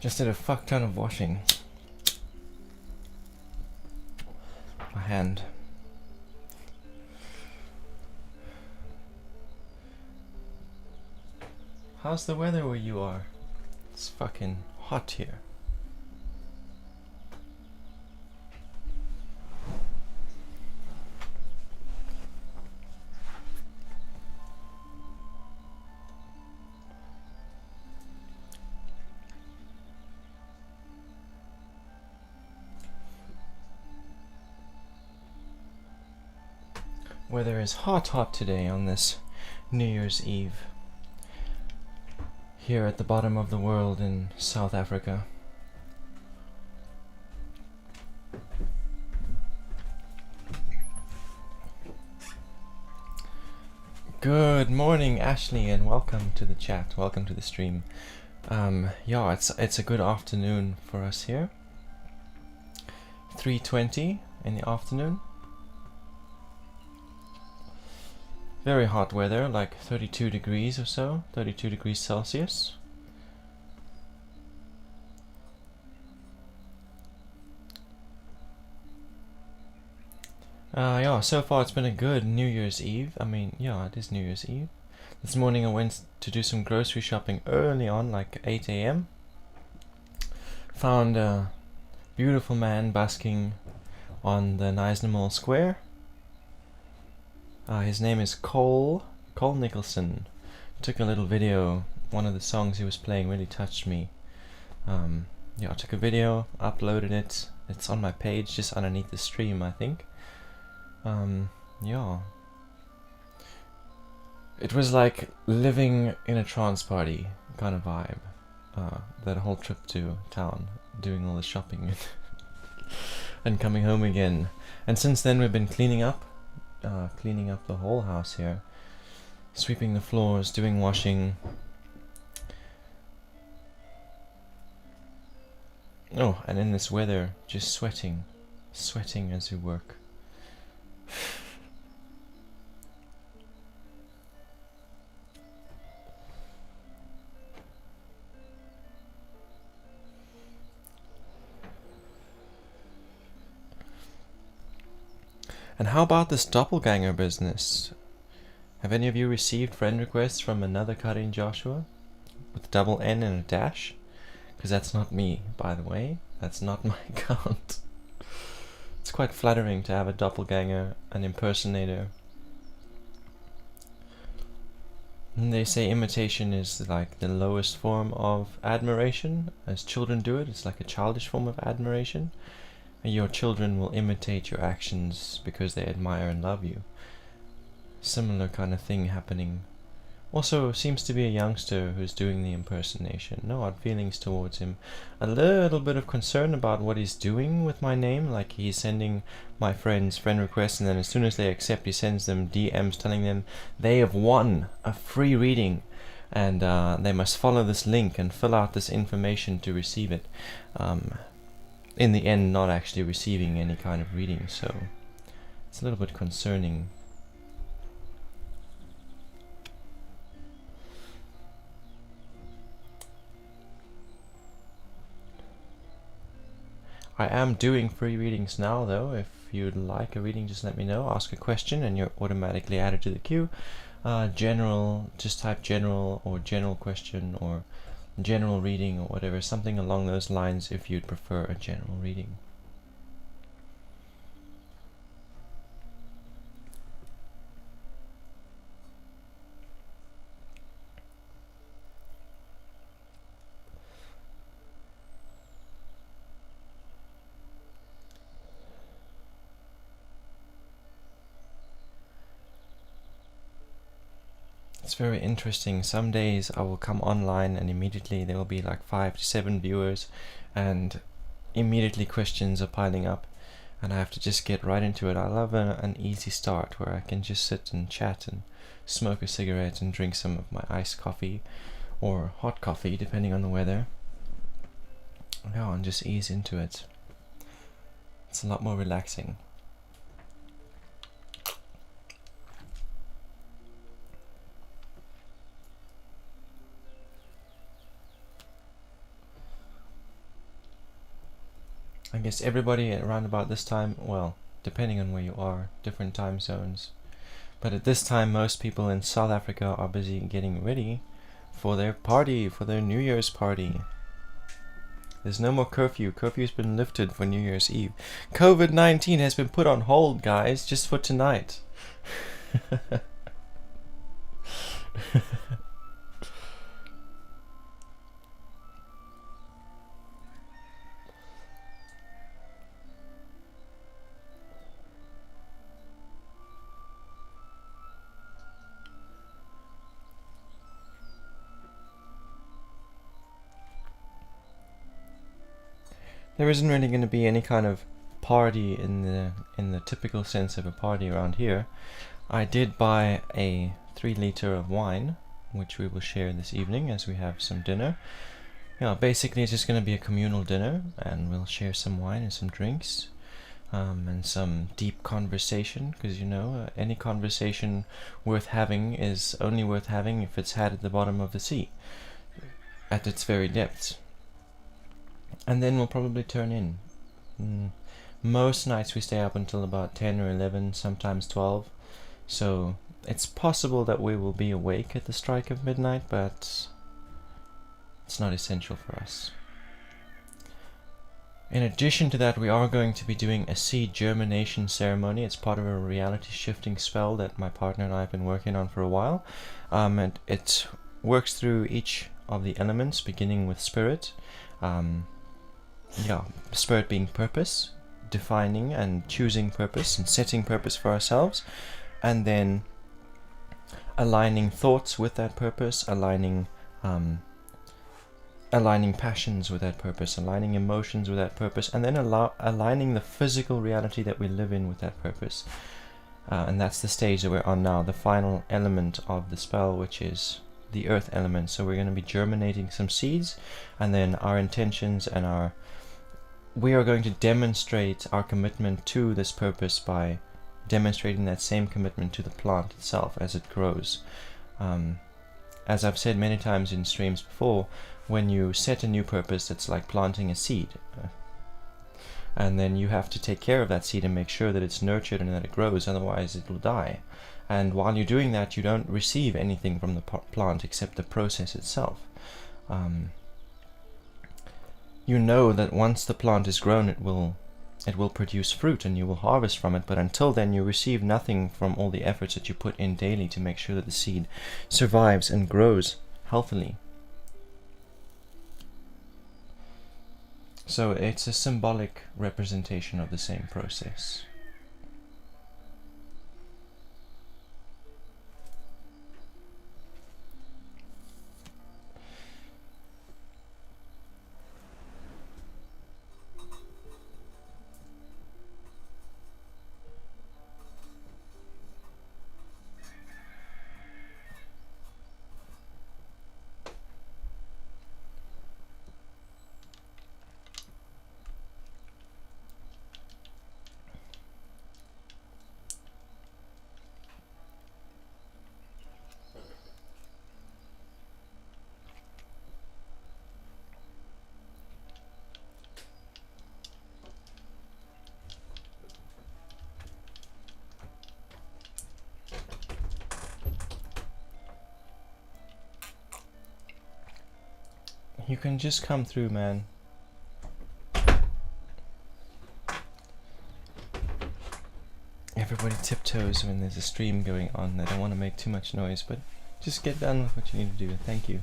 Just did a fuck ton of washing. My hand. How's the weather where you are? It's fucking hot here. Weather is hot today on this New Year's Eve here at the bottom of the world in South Africa. Good morning, Ashley, and welcome to the chat. Welcome to the stream. Yeah, it's a good afternoon for us here. 3:20 in the afternoon. Very hot weather, like 32 degrees or so, 32 degrees Celsius. Yeah, so far it's been a good New Year's Eve. I mean, yeah, it is New Year's Eve. This morning I went to do some grocery shopping early on, like 8 a.m. Found a beautiful man basking on the Knysna Square. His name is Cole Nicholson. Took a little video. One of the songs he was playing really touched me. Yeah, I took a video, uploaded it. It's on my page just underneath the stream, I think. Yeah. It was like living in a trance party kind of vibe. That whole trip to town, doing all the shopping and coming home again. And since then we've been cleaning up the whole house here, sweeping the floors, doing washing. Oh, and in this weather, just sweating as we work. And how about this doppelganger business? Have any of you received friend requests from another Karin Joshua? With double N and a dash? Because that's not me, by the way. That's not my account. It's quite flattering to have a doppelganger, an impersonator. And they say imitation is like the lowest form of admiration. As children do it, it's like a childish form of admiration. Your children will imitate your actions because they admire and love you. Similar kind of thing happening. Also seems to be a youngster who's doing the impersonation. No odd feelings towards him. A little bit of concern about what he's doing with my name. Like he's sending my friends friend requests, and then as soon as they accept, he sends them DMs telling them they have won a free reading, and they must follow this link and fill out this information to receive it. In the end, not actually receiving any kind of reading, so it's a little bit concerning. I am doing free readings now, though. If you'd like a reading, just let me know. Ask a question and you're automatically added to the queue. General, just type general or general question or general reading or whatever, something along those lines if you'd prefer a general reading. It's very interesting. Some days I will come online and immediately there will be like 5 to 7 viewers and immediately questions are piling up and I have to just get right into it. I love an easy start where I can just sit and chat and smoke a cigarette and drink some of my iced coffee or hot coffee depending on the weather. Yeah, and just ease into it. It's a lot more relaxing. I guess everybody around about this time, well, depending on where you are, different time zones. But at this time, most people in South Africa are busy getting ready for their party, for their New Year's party. There's no more curfew. Curfew's been lifted for New Year's Eve. COVID-19 has been put on hold, guys, just for tonight. There isn't really going to be any kind of party in the typical sense of a party around here. I did buy a 3 liter of wine, which we will share this evening as we have some dinner. Yeah, basically it's just going to be a communal dinner, and we'll share some wine and some drinks, and some deep conversation, because any conversation worth having is only worth having if it's had at the bottom of the sea, at its very depths. And then we'll probably turn in. Most nights we stay up until about 10 or 11, sometimes 12. So it's possible that we will be awake at the strike of midnight, but it's not essential for us. In addition to that, we are going to be doing a seed germination ceremony. It's part of a reality shifting spell that my partner and I have been working on for a while. And it works through each of the elements, beginning with spirit. Spirit being purpose, defining and choosing purpose and setting purpose for ourselves, and then aligning thoughts with that purpose, aligning passions with that purpose, aligning emotions with that purpose, and then aligning the physical reality that we live in with that purpose. And that's the stage that we're on now, the final element of the spell, which is the earth element. So we're going to be germinating some seeds, and then our intentions and we are going to demonstrate our commitment to this purpose by demonstrating that same commitment to the plant itself as it grows. As I've said many times in streams before, when you set a new purpose, it's like planting a seed. And then you have to take care of that seed and make sure that it's nurtured and that it grows, otherwise it will die. And while you're doing that, you don't receive anything from the plant except the process itself. You know that once the plant is grown, it will produce fruit and you will harvest from it, but until then you receive nothing from all the efforts that you put in daily to make sure that the seed survives and grows healthily. So it's a symbolic representation of the same process. You can just come through, man. Everybody tiptoes when there's a stream going on. They don't want to make too much noise, but just get done with what you need to do. Thank you.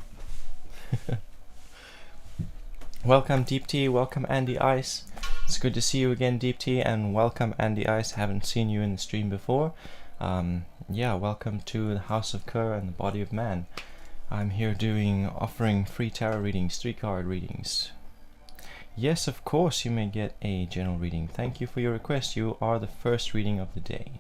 Welcome Deep T, welcome Andy Ice. It's good to see you again, Deep T, and welcome Andy Ice. Haven't seen you in the stream before. Welcome to the House of Kerr and the Body of Man. I'm here offering free tarot readings, 3-card readings. Yes, of course, you may get a general reading. Thank you for your request. You are the first reading of the day.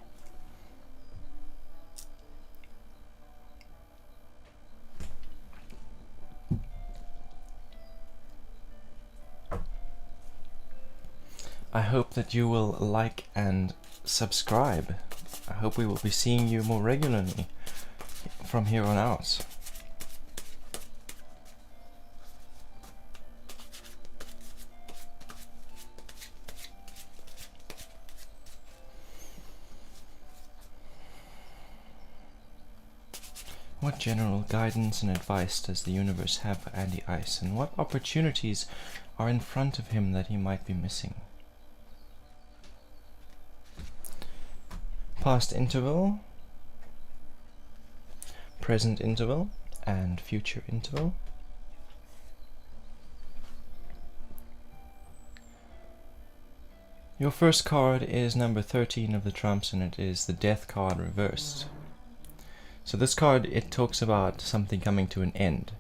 I hope that you will like and subscribe. I hope we will be seeing you more regularly from here on out. What general guidance and advice does the universe have for Andy Ice, and what opportunities are in front of him that he might be missing? Past interval, present interval, and future interval. Your first card is number 13 of the trumps, and it is the Death card reversed. So this card, it talks about something coming to an end,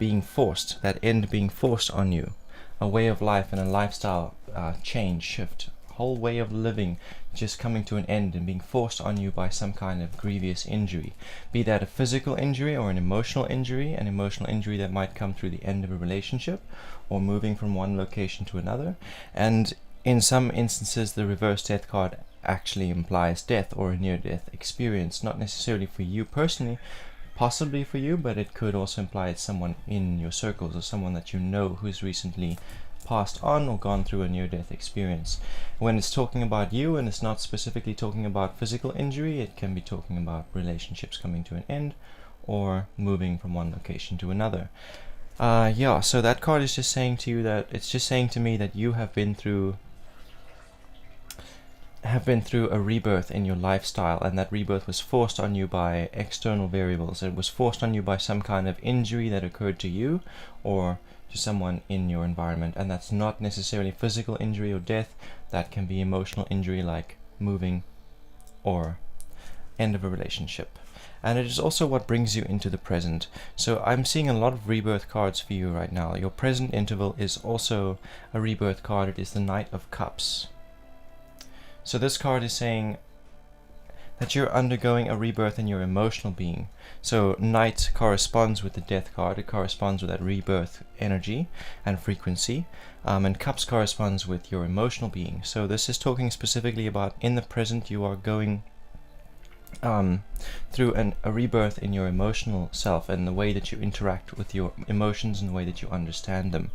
being forced, that end being forced on you, a way of life and a lifestyle change, shift, whole way of living just coming to an end and being forced on you by some kind of grievous injury, be that a physical injury or an emotional injury that might come through the end of a relationship or moving from one location to another. And in some instances, the reverse death card actually implies death or a near-death experience, not necessarily for you personally, possibly for you, but it could also imply it's someone in your circles or someone that you know who's recently passed on or gone through a near-death experience. When it's talking about you and it's not specifically talking about physical injury, it can be talking about relationships coming to an end or moving from one location to another. So that card is just saying to you that, it's just saying to me that you have been through a rebirth in your lifestyle, and that rebirth was forced on you by external variables. It was forced on you by some kind of injury that occurred to you or to someone in your environment, and that's not necessarily physical injury or death. That can be emotional injury like moving or end of a relationship. And it is also what brings you into the present. So I'm seeing a lot of rebirth cards for you right now. Your present interval is also a rebirth card. It is the Knight of Cups. So this card is saying that you're undergoing a rebirth in your emotional being. So Knight corresponds with the Death card. It corresponds with that rebirth energy and frequency. And Cups corresponds with your emotional being. So this is talking specifically about in the present you are going through a rebirth in your emotional self and the way that you interact with your emotions and the way that you understand them.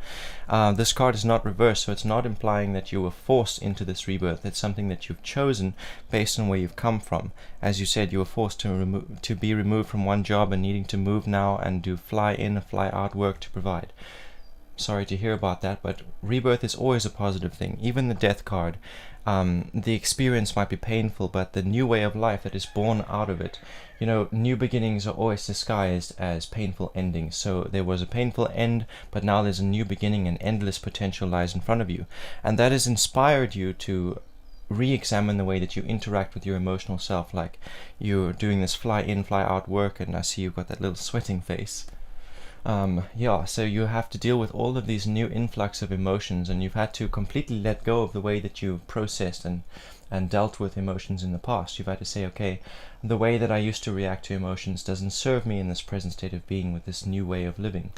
This card is not reversed, so it's not implying that you were forced into this rebirth. It's something that you've chosen based on where you've come from. As you said, you were forced to be removed from one job and needing to move now and do fly in, fly out work to provide. Sorry to hear about that, but rebirth is always a positive thing. Even the Death card, the experience might be painful, but the new way of life that is born out of it, new beginnings are always disguised as painful endings. So there was a painful end, but now there's a new beginning and endless potential lies in front of you. And that has inspired you to re-examine the way that you interact with your emotional self, like you're doing this fly in, fly out work, and I see you've got that little sweating face. So you have to deal with all of these new influx of emotions, and you've had to completely let go of the way that you processed and dealt with emotions in the past. You've had to say, okay, the way that I used to react to emotions doesn't serve me in this present state of being with this new way of living.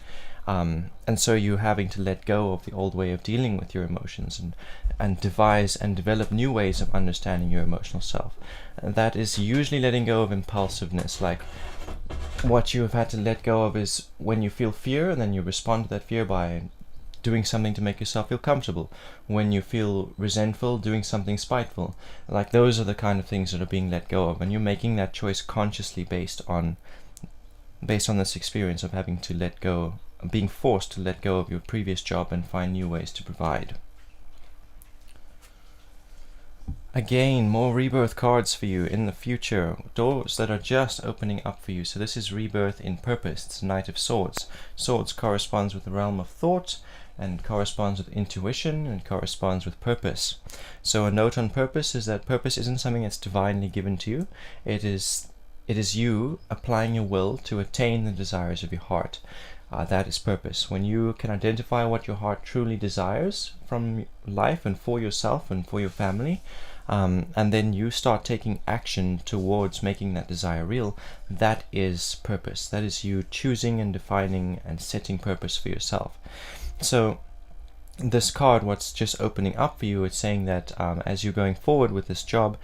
And so you're having to let go of the old way of dealing with your emotions and devise and develop new ways of understanding your emotional self. And that is usually letting go of impulsiveness. Like, what you have had to let go of is when you feel fear, and then you respond to that fear by doing something to make yourself feel comfortable. When you feel resentful, doing something spiteful. Like, those are the kind of things that are being let go of, and you're making that choice consciously based on this experience of having to let go, being forced to let go of your previous job and find new ways to provide. Again, more rebirth cards for you in the future, doors that are just opening up for you. So this is rebirth in purpose. It's Knight of Swords. Swords corresponds with the realm of thought and corresponds with intuition and corresponds with purpose. So a note on purpose is that purpose isn't something that's divinely given to you. It is you applying your will to attain the desires of your heart. That is purpose. When you can identify what your heart truly desires from life and for yourself and for your family, and then you start taking action towards making that desire real, that is purpose. That is you choosing and defining and setting purpose for yourself. So this card, what's just opening up for you, it's saying that as you're going forward with this job,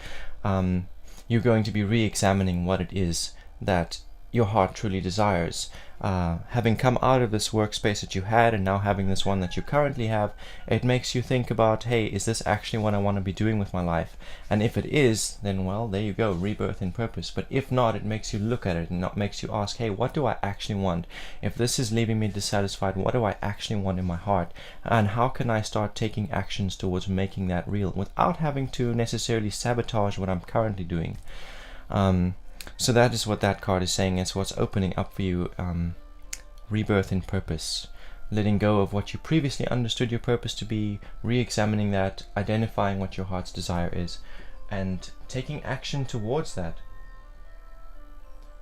you're going to be re-examining what it is that your heart truly desires. Having come out of this workspace that you had and now having this one that you currently have, it makes you think about, hey, is this actually what I want to be doing with my life? And if it is, then well, there you go, rebirth in purpose. But if not, it makes you look at it and not makes you ask, hey, what do I actually want? If this is leaving me dissatisfied, what do I actually want in my heart? And how can I start taking actions towards making that real without having to necessarily sabotage what I'm currently doing? So that is what that card is saying. It's what's opening up for you, rebirth in purpose. Letting go of what you previously understood your purpose to be, re-examining that, identifying what your heart's desire is, and taking action towards that.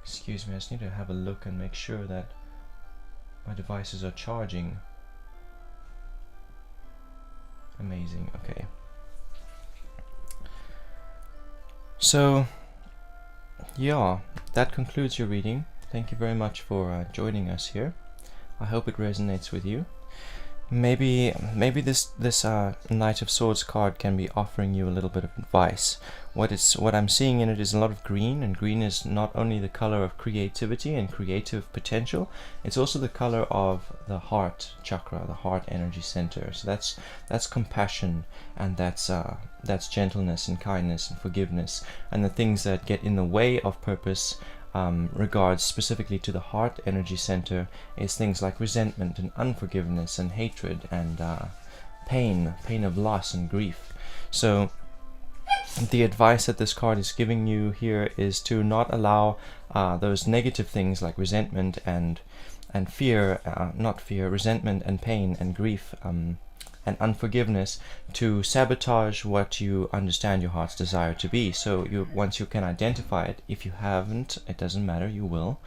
Excuse me, I just need to have a look and make sure that my devices are charging. Amazing, okay. So, yeah, that concludes your reading. Thank you very much for joining us here. I hope it resonates with you. Maybe this Knight of Swords card can be offering you a little bit of advice. What I'm seeing in it is a lot of green, and green is not only the color of creativity and creative potential, it's also the color of the heart chakra, the heart energy center. So that's compassion, and that's gentleness and kindness and forgiveness, and the things that get in the way of purpose. Regards specifically to the heart energy center is things like resentment and unforgiveness and hatred and pain of loss and grief. So the advice that this card is giving you here is to not allow those negative things like resentment and fear, resentment and pain and grief and unforgiveness to sabotage what you understand your heart's desire to be. So once you can identify it, if you haven't, it doesn't matter, you will.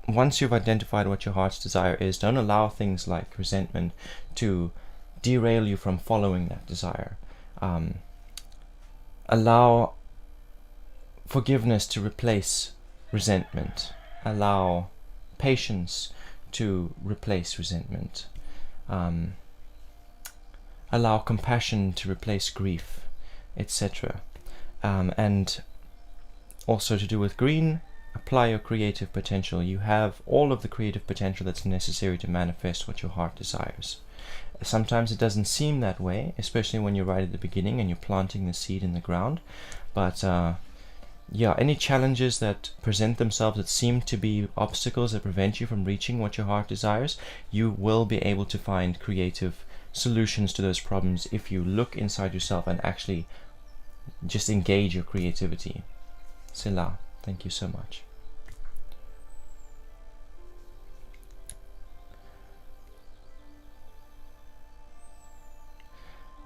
Once you've identified what your heart's desire is, don't allow things like resentment to derail you from following that desire. Allow forgiveness to replace resentment. Allow patience to replace resentment. Allow compassion to replace grief, etc. And also to do with green, apply your creative potential. You have all of the creative potential that's necessary to manifest what your heart desires. Sometimes it doesn't seem that way, especially when you're right at the beginning and you're planting the seed in the ground. But any challenges that present themselves that seem to be obstacles that prevent you from reaching what your heart desires, you will be able to find creative solutions to those problems if you look inside yourself and actually just engage your creativity. Selah, thank you so much.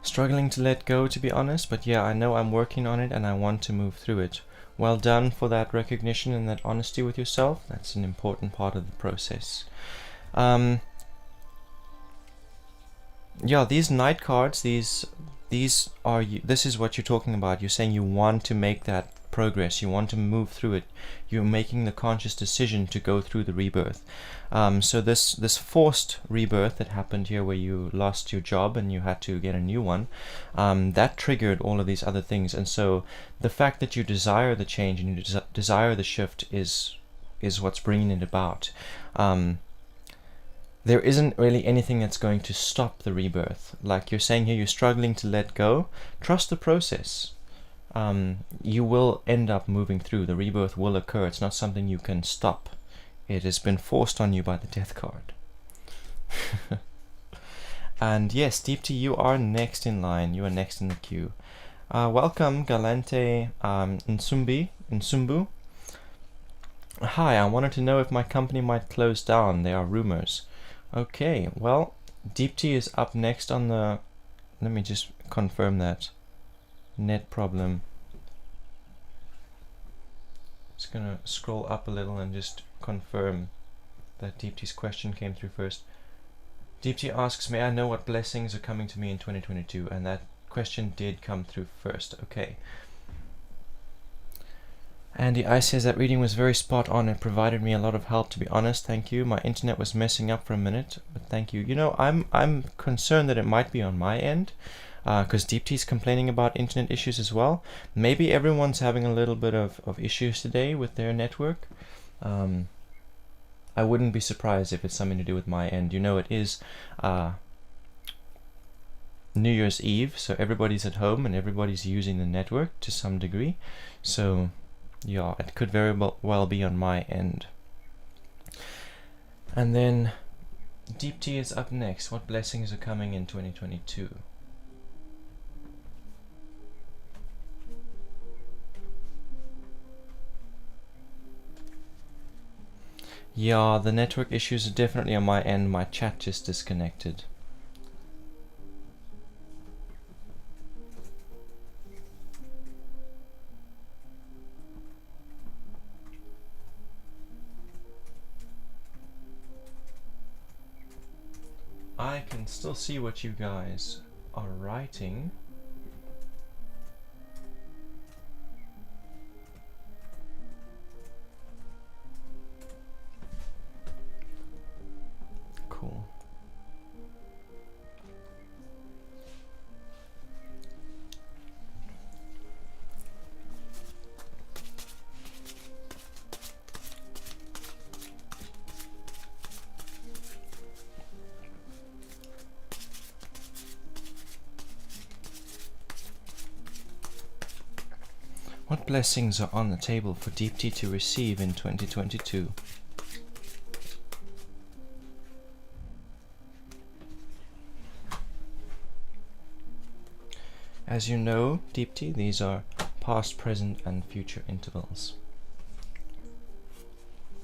Struggling to let go, to be honest, but yeah, I know I'm working on it and I want to move through it. Well done for that recognition and that honesty with yourself. That's an important part of the process. Yeah, these Knight cards, this is what you're talking about. You're saying you want to make that progress, you want to move through it, you're making the conscious decision to go through the rebirth. So this forced rebirth that happened here, where you lost your job and you had to get a new one, that triggered all of these other things. And so the fact that you desire the change and you desire the shift is what's bringing it about. There isn't really anything that's going to stop the rebirth. Like you're saying here, you're struggling to let go. Trust the process. You will end up moving through. The rebirth will occur. It's not something you can stop. It has been forced on you by the death card. And yes, Deepti, you are next in line. You are next in the queue. Welcome, Galante Nsumbu. Hi, I wanted to know if my company might close down. There are rumors. Okay, well, Deepti is up next on the... Let me just confirm that. Net problem. Just gonna scroll up a little and just confirm that Deepti's question came through first. Deepti asks, may I know what blessings are coming to me in 2022? And that question did come through first. Okay. Andy I says that reading was very spot on. It provided me a lot of help, to be honest. Thank you. My internet was messing up for a minute, but thank you. You know, I'm concerned that it might be on my end, because Deepti's complaining about internet issues as well. Maybe everyone's having a little bit of issues today with their network. I wouldn't be surprised if it's something to do with my end. You know, it is New Year's Eve, so everybody's at home and everybody's using the network to some degree. So yeah, it could very well be on my end. And then Deep Tea is up next. What blessings are coming in 2022? Yeah, the network issues are definitely on my end. My chat just disconnected. I can still see what you guys are writing. Cool. What blessings are on the table for Deep Tea to receive in 2022? As you know, Deep Tea, these are past, present, and future intervals.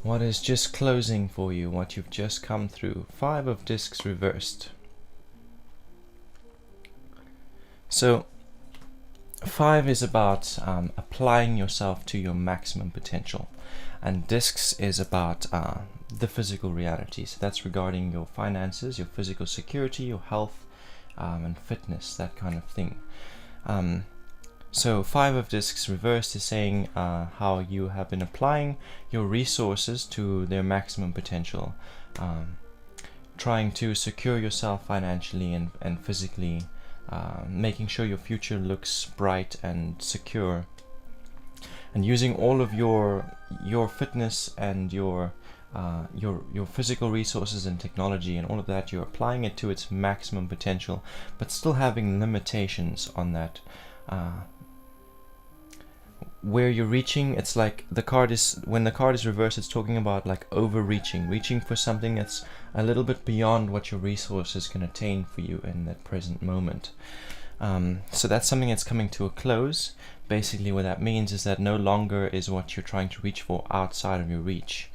What is just closing for you, what you've just come through? 5 of Discs reversed. So, 5 is about applying yourself to your maximum potential, and Discs is about the physical reality. So that's regarding your finances, your physical security, your health, and fitness, that kind of thing. So 5 of Discs reversed is saying how you have been applying your resources to their maximum potential, trying to secure yourself financially and physically, making sure your future looks bright and secure, and using all of your fitness and your physical resources and technology and all of that. You're applying it to its maximum potential, but still having limitations on that. Where you're reaching, it's like when the card is reversed, it's talking about like overreaching, reaching for something that's a little bit beyond what your resources can attain for you in that present moment. So that's something that's coming to a close. Basically what that means is that no longer is what you're trying to reach for outside of your reach.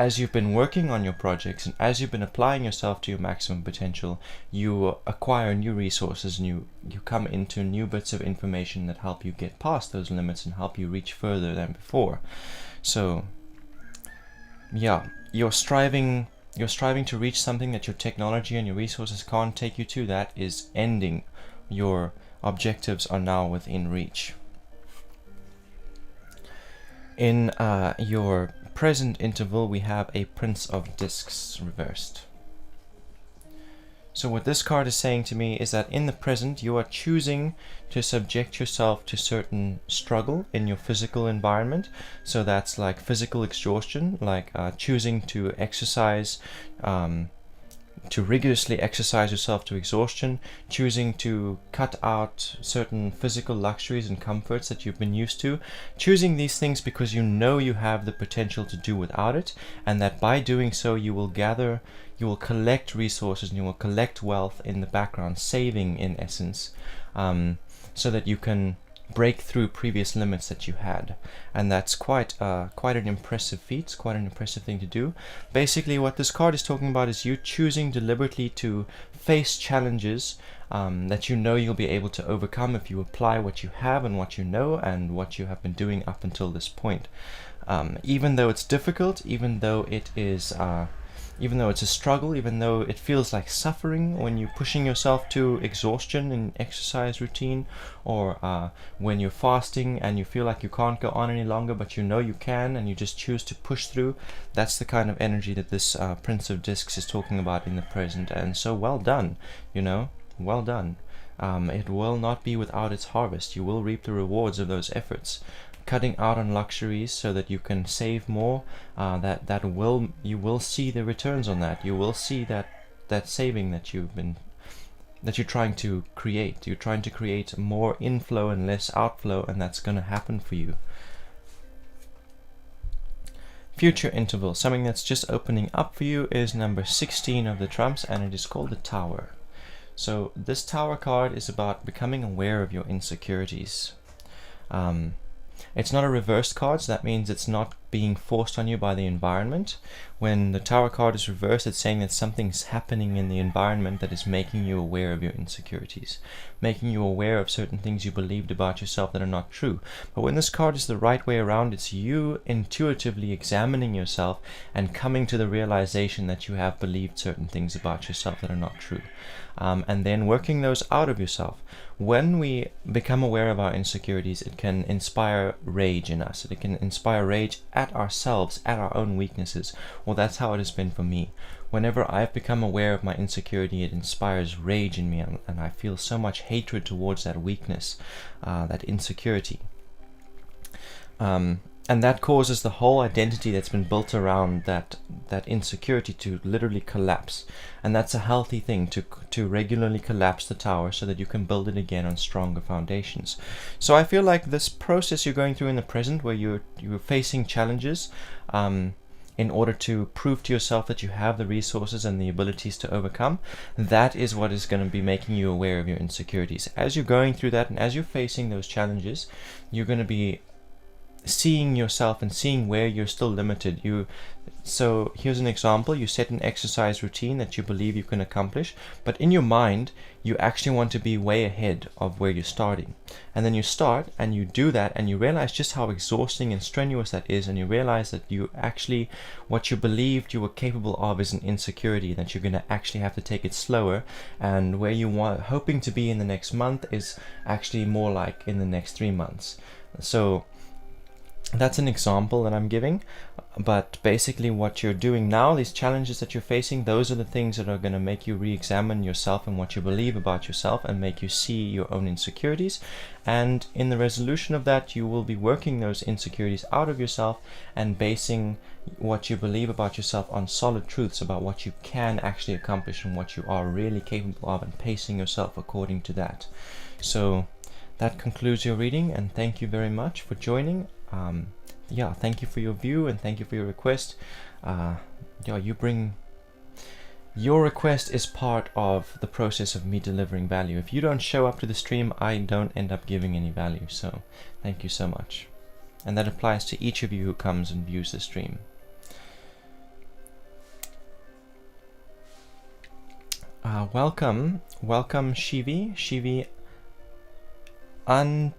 As you've been working on your projects and as you've been applying yourself to your maximum potential, you acquire new resources and you come into new bits of information that help you get past those limits and help you reach further than before. So yeah, you're striving to reach something that your technology and your resources can't take you to. That is ending. Your objectives are now within reach. In your present interval, we have a Prince of Discs reversed. So what this card is saying to me is that in the present, you are choosing to subject yourself to certain struggle in your physical environment. So that's like physical exhaustion, like choosing to exercise, to rigorously exercise yourself to exhaustion, choosing to cut out certain physical luxuries and comforts that you've been used to, choosing these things because you know you have the potential to do without it, and that by doing so you will collect resources and you will collect wealth in the background, saving in essence, so that you can break through previous limits that you had. And that's quite an impressive feat. It's quite an impressive thing to do. Basically what this card is talking about is you choosing deliberately to face challenges that you know you'll be able to overcome if you apply what you have and what you know and what you have been doing up until this point. Even though it's difficult, even though it's a struggle, even though it feels like suffering when you're pushing yourself to exhaustion in exercise routine, or when you're fasting and you feel like you can't go on any longer, but you know you can and you just choose to push through, that's the kind of energy that this Prince of Discs is talking about in the present. And so well done, well done. It will not be without its harvest. You will reap the rewards of those efforts. cutting out on luxuries so that you can save more, you will see the returns on that. You will see that saving that you're trying to create. You're trying to create more inflow and less outflow, and that's going to happen for you. Future interval, something that's just opening up for you, is number 16 of the trumps, and it is called the Tower. So this Tower card is about becoming aware of your insecurities. It's not a reversed card, so that means it's not being forced on you by the environment. When the Tower card is reversed, it's saying that something's happening in the environment that is making you aware of your insecurities, making you aware of certain things you believed about yourself that are not true. But when this card is the right way around, it's you intuitively examining yourself and coming to the realization that you have believed certain things about yourself that are not true. And then working those out of yourself. When we become aware of our insecurities, it can inspire rage in us. It can inspire rage at ourselves, at our own weaknesses. Well, that's how it has been for me. Whenever I've become aware of my insecurity, it inspires rage in me, and I feel so much hatred towards that weakness, that insecurity. And that causes the whole identity that's been built around that insecurity to literally collapse. And that's a healthy thing, to regularly collapse the tower so that you can build it again on stronger foundations. So I feel like this process you're going through in the present, where you're facing challenges in order to prove to yourself that you have the resources and the abilities to overcome, that is what is going to be making you aware of your insecurities. As you're going through that and as you're facing those challenges, you're going to be seeing yourself and seeing where you're still limited. So here's an example. You set an exercise routine that you believe you can accomplish, but in your mind you actually want to be way ahead of where you're starting. And then you start and you do that, and you realize just how exhausting and strenuous that is, and you realize that what you believed you were capable of is an insecurity, that you're going to actually have to take it slower, and where you want hoping to be in the next month is actually more like in the next 3 months. So that's an example that I'm giving, but basically what you're doing now, these challenges that you're facing, those are the things that are going to make you re-examine yourself and what you believe about yourself, and make you see your own insecurities. And in the resolution of that, you will be working those insecurities out of yourself and basing what you believe about yourself on solid truths about what you can actually accomplish and what you are really capable of, and pacing yourself according to that. So that concludes your reading, and thank you very much for joining. Thank you for your view, and thank you for your request. Your request is part of the process of me delivering value. If you don't show up to the stream, I don't end up giving any value. So thank you so much. And that applies to each of you who comes and views the stream. Welcome Shivi Anidita.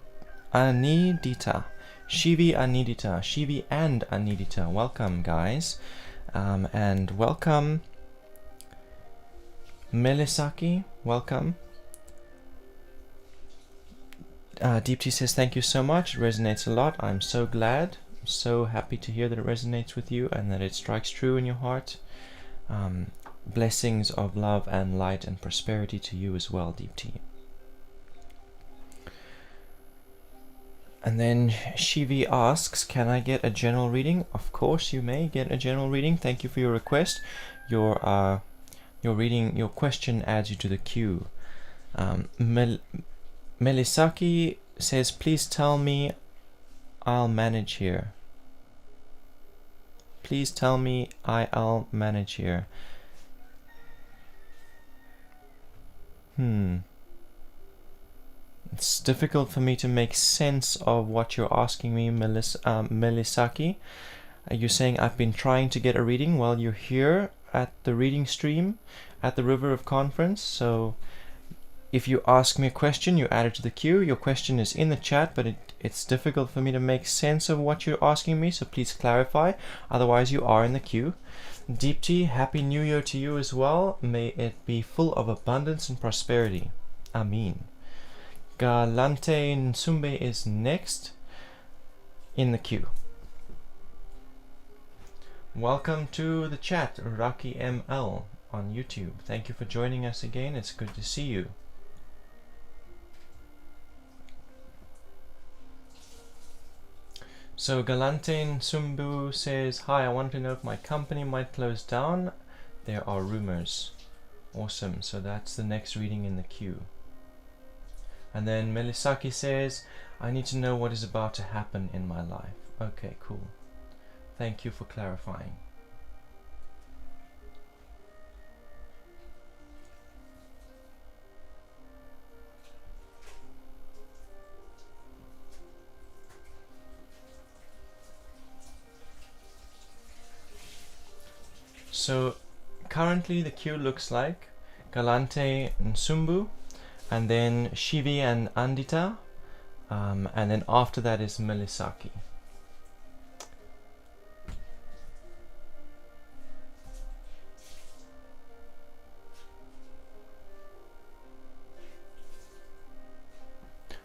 Shivi and Anidita, welcome guys, and welcome Melisaki, welcome. Deepti says thank you so much, it resonates a lot. I'm so glad, I'm so happy to hear that it resonates with you and that it strikes true in your heart. Blessings of love and light and prosperity to you as well, Deepti. And then Shivi asks, can I get a general reading? Of course you may get a general reading. Thank you for your request. Your question adds you to the queue. Melisaki says, please tell me I'll manage here. Please tell me I'll manage here. It's difficult for me to make sense of what you're asking me, Melisaki. You're saying I've been trying to get a reading while you're here at the reading stream at the River of Conference. So if you ask me a question, you add it to the queue. Your question is in the chat, but it's difficult for me to make sense of what you're asking me, so please clarify. Otherwise, you are in the queue. Deepti, Happy New Year to you as well. May it be full of abundance and prosperity. Amen. Galante Nsumbe is next in the queue. Welcome to the chat, Raki ML on YouTube. Thank you for joining us again. It's good to see you. So Galante Sumbu says, hi, I want to know if my company might close down. There are rumors. Awesome, so that's the next reading in the queue. And then Melisaki says, I need to know what is about to happen in my life. Okay, cool. Thank you for clarifying. So currently the queue looks like Galante and Sumbu, and then Shivi and Andita, and then after that is Melisaki.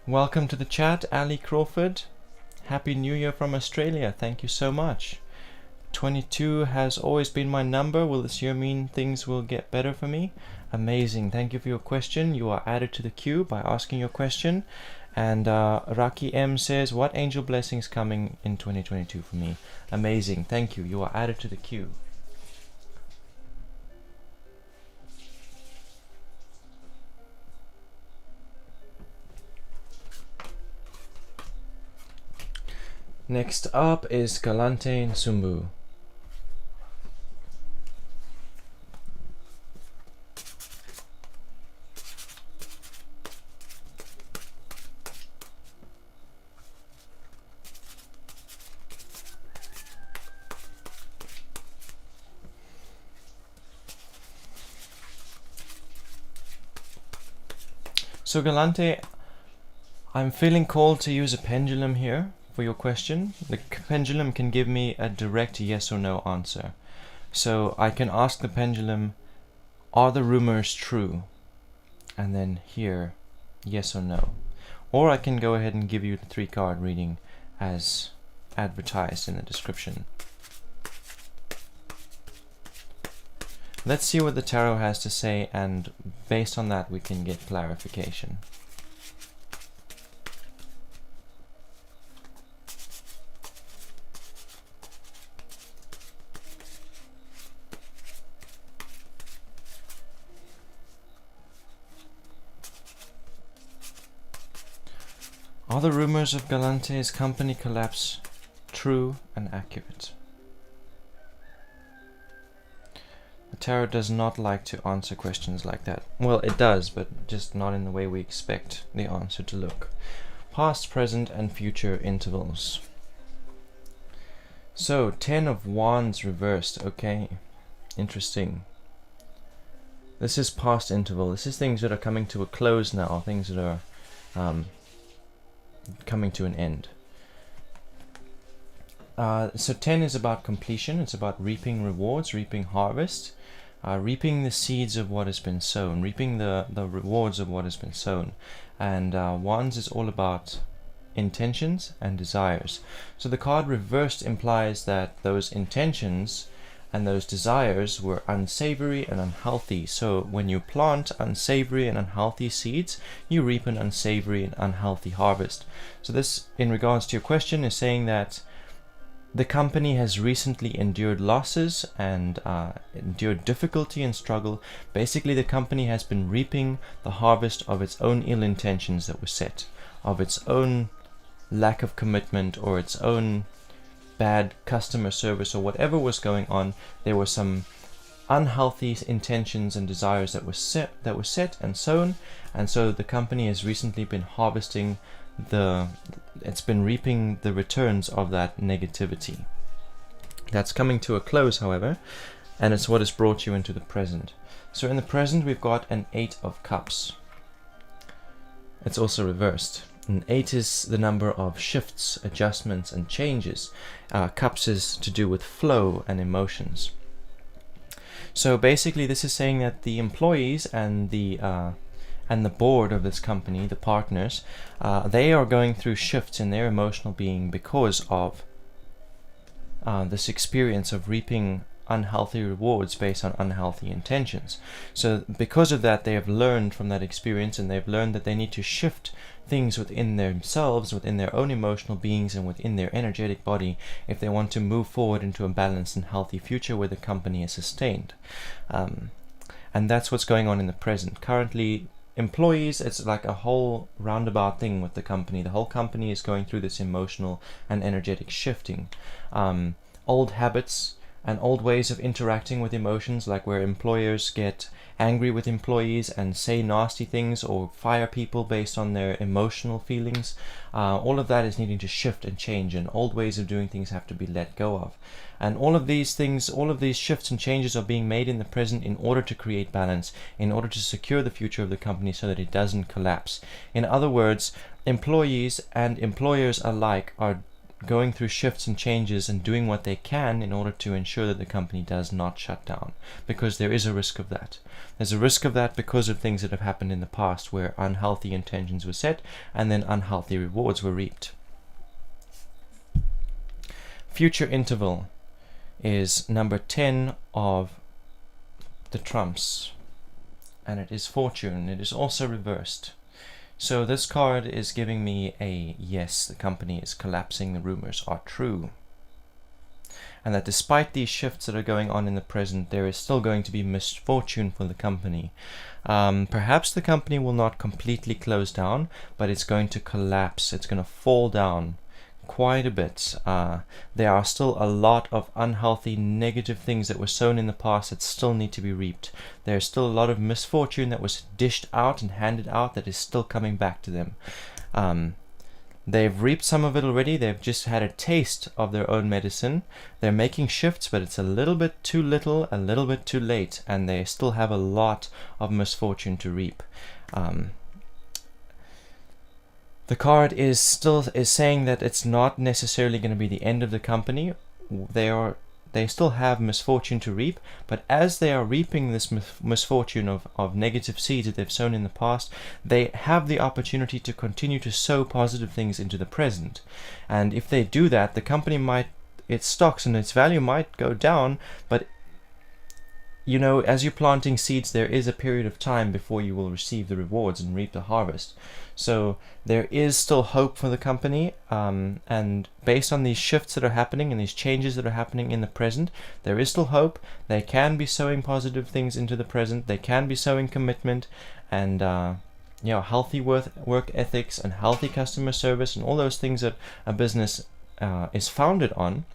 Welcome to the chat, Ali Crawford. Happy New Year from Australia. Thank you so much. 22 has always been my number. Will this year mean things will get better for me? Amazing. Thank you for your question. You are added to the queue by asking your question. And Raki M says, what angel blessings coming in 2022 for me? Amazing. Thank you. You are added to the queue. Next up is Galante and Sumbu. So Galante, I'm feeling called to use a pendulum here for your question. The pendulum can give me a direct yes or no answer. So I can ask the pendulum, are the rumors true? And then here, yes or no. Or I can go ahead and give you the 3-card reading as advertised in the description. Let's see what the tarot has to say, and based on that we can get clarification. Are the rumors of Galante's company collapse true and accurate? The tarot does not like to answer questions like that. Well, it does, but just not in the way we expect the answer to look. Past, present, and future intervals. So, 10 of Wands reversed. Okay, interesting. This is past interval. This is things that are coming to a close now. Things that are coming to an end. So 10 is about completion. It's about reaping rewards, reaping harvest, reaping the seeds of what has been sown, reaping the rewards of what has been sown. And Wands is all about intentions and desires. So the card reversed implies that those intentions and those desires were unsavory and unhealthy. So when you plant unsavory and unhealthy seeds, you reap an unsavory and unhealthy harvest. So this, in regards to your question, is saying that the company has recently endured losses and endured difficulty and struggle. Basically, the company has been reaping the harvest of its own ill intentions that were set, of its own lack of commitment or its own bad customer service or whatever was going on. There were some unhealthy intentions and desires that were set and sown, and so the company has recently been harvesting it's been reaping the returns of that negativity. That's coming to a close, however, and it's what has brought you into the present. So in the present we've got an 8 of Cups. It's also reversed. And 8 is the number of shifts, adjustments, and changes. Cups is to do with flow and emotions. So basically this is saying that the employees and the board of this company, the partners, they are going through shifts in their emotional being because of this experience of reaping unhealthy rewards based on unhealthy intentions. So because of that, they have learned from that experience, and they've learned that they need to shift things within themselves, within their own emotional beings, and within their energetic body if they want to move forward into a balanced and healthy future where the company is sustained. And that's what's going on in the present. Currently, employees, it's like a whole roundabout thing with the company. The whole company is going through this emotional and energetic shifting. Old habits and old ways of interacting with emotions, like where employers get angry with employees and say nasty things or fire people based on their emotional feelings, all of that is needing to shift and change, and old ways of doing things have to be let go of. And all of these things, all of these shifts and changes are being made in the present in order to create balance, in order to secure the future of the company so that it doesn't collapse. In other words, employees and employers alike are going through shifts and changes and doing what they can in order to ensure that the company does not shut down, because there is a risk of that. There's a risk of that because of things that have happened in the past where unhealthy intentions were set and then unhealthy rewards were reaped. Future interval is number 10 of the trumps, and it is fortune. It is also reversed. So this card is giving me a yes, the company is collapsing, the rumors are true. And that despite these shifts that are going on in the present, there is still going to be misfortune for the company. Perhaps the company will not completely close down, but it's going to collapse. It's going to fall down quite a bit. There are still a lot of unhealthy, negative things that were sown in the past that still need to be reaped. There's still a lot of misfortune that was dished out and handed out that is still coming back to them. They've reaped some of it already. They've just had a taste of their own medicine. They're making shifts, but it's a little bit too little, a little bit too late, and they still have a lot of misfortune to reap. The card is saying that it's not necessarily going to be the end of the company. They still have misfortune to reap, but as they are reaping this misfortune of negative seeds that they've sown in the past, they have the opportunity to continue to sow positive things into the present. And if they do that, the company its stocks and its value might go down, but you know, as you're planting seeds, there is a period of time before you will receive the rewards and reap the harvest. So there is still hope for the company, and based on these shifts that are happening and these changes that are happening in the present, there is still hope. They can be sowing positive things into the present. They can be sowing commitment and healthy work ethics and healthy customer service and all those things that a business is founded on.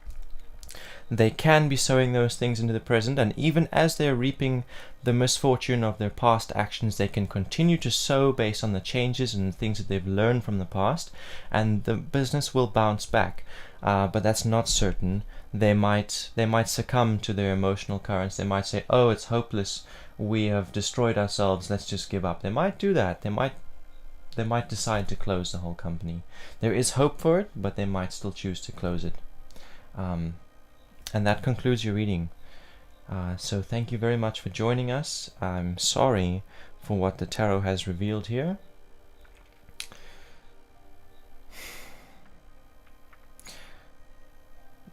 They can be sowing those things into the present, and even as they're reaping the misfortune of their past actions, they can continue to sow based on the changes and the things that they've learned from the past, and the business will bounce back. But that's not certain. They might succumb to their emotional currents. They might say, "Oh, it's hopeless. We have destroyed ourselves. Let's just give up." They might do that. They might decide to close the whole company. There is hope for it, but they might still choose to close it. And that concludes your reading. So thank you very much for joining us. I'm sorry for what the tarot has revealed here.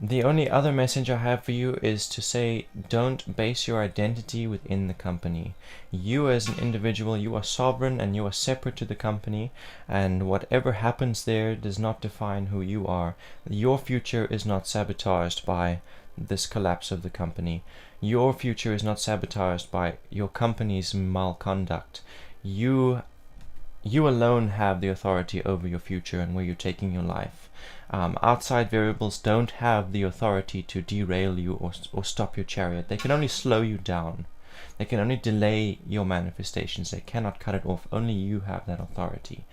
The only other message I have for you is to say, don't base your identity within the company. You as an individual, you are sovereign and you are separate to the company, and whatever happens there does not define who you are. Your future is not sabotaged by this collapse of the company. Your future is not sabotaged by your company's malconduct. You alone have the authority over your future and where you're taking your life. Outside variables don't have the authority to derail you or stop your chariot. They can only slow you down. They can only delay your manifestations. They cannot cut it off. Only you have that authority.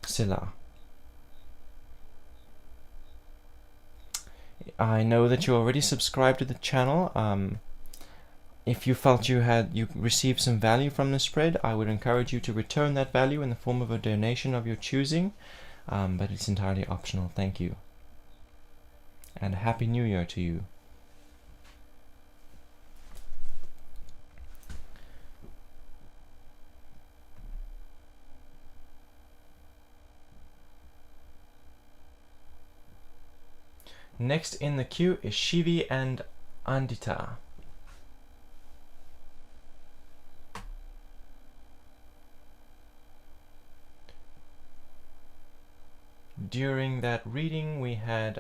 Sila. I know that you already subscribed to the channel. If you felt you received some value from the spread, I would encourage you to return that value in the form of a donation of your choosing, but it's entirely optional. Thank you. And Happy New Year to you. Next in the queue is Shivi and Andita. during that reading we have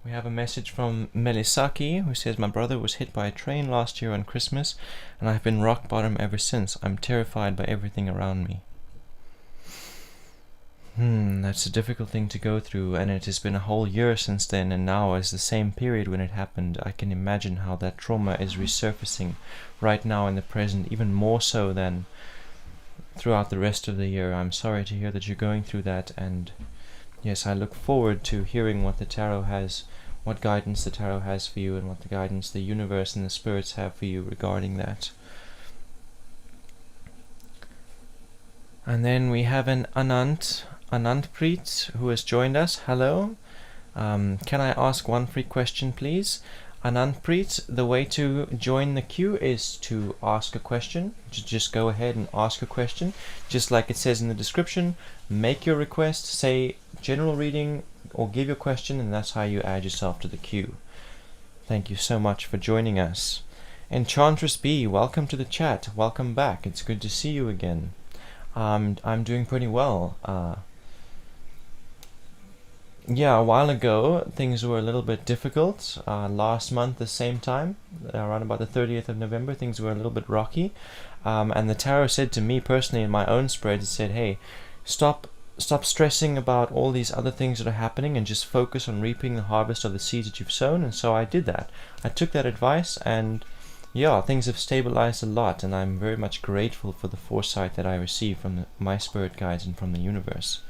a message from Melisaki, who says, my brother was hit by a train last year on Christmas, and I've been rock bottom ever since. I'm terrified by everything around me. That's a difficult thing to go through, and it has been a whole year since then, and now is the same period when it happened. I can imagine how that trauma is resurfacing right now in the present, even more so than throughout the rest of the year. I'm sorry to hear that you're going through that, and yes, I look forward to hearing what the tarot has, what guidance the tarot has for you, and what the guidance the universe and the spirits have for you regarding that. And then we have an Anandpreet who has joined us. Hello. Can I ask one free question, please? Anandpreet, the way to join the queue is to ask a question. Just go ahead and ask a question. Just like it says in the description, make your request, say general reading, or give your question, and that's how you add yourself to the queue. Thank you so much for joining us. Enchantress B, welcome to the chat. Welcome back. It's good to see you again. I'm doing pretty well. Yeah, a while ago things were a little bit difficult. Last month, the same time, around about the 30th of November, things were a little bit rocky. And the tarot said to me personally in my own spread, it said, hey, stop stressing about all these other things that are happening and just focus on reaping the harvest of the seeds that you've sown. And so I did that. I took that advice, and yeah, things have stabilized a lot, and I'm very much grateful for the foresight that I received from my spirit guides and from the universe.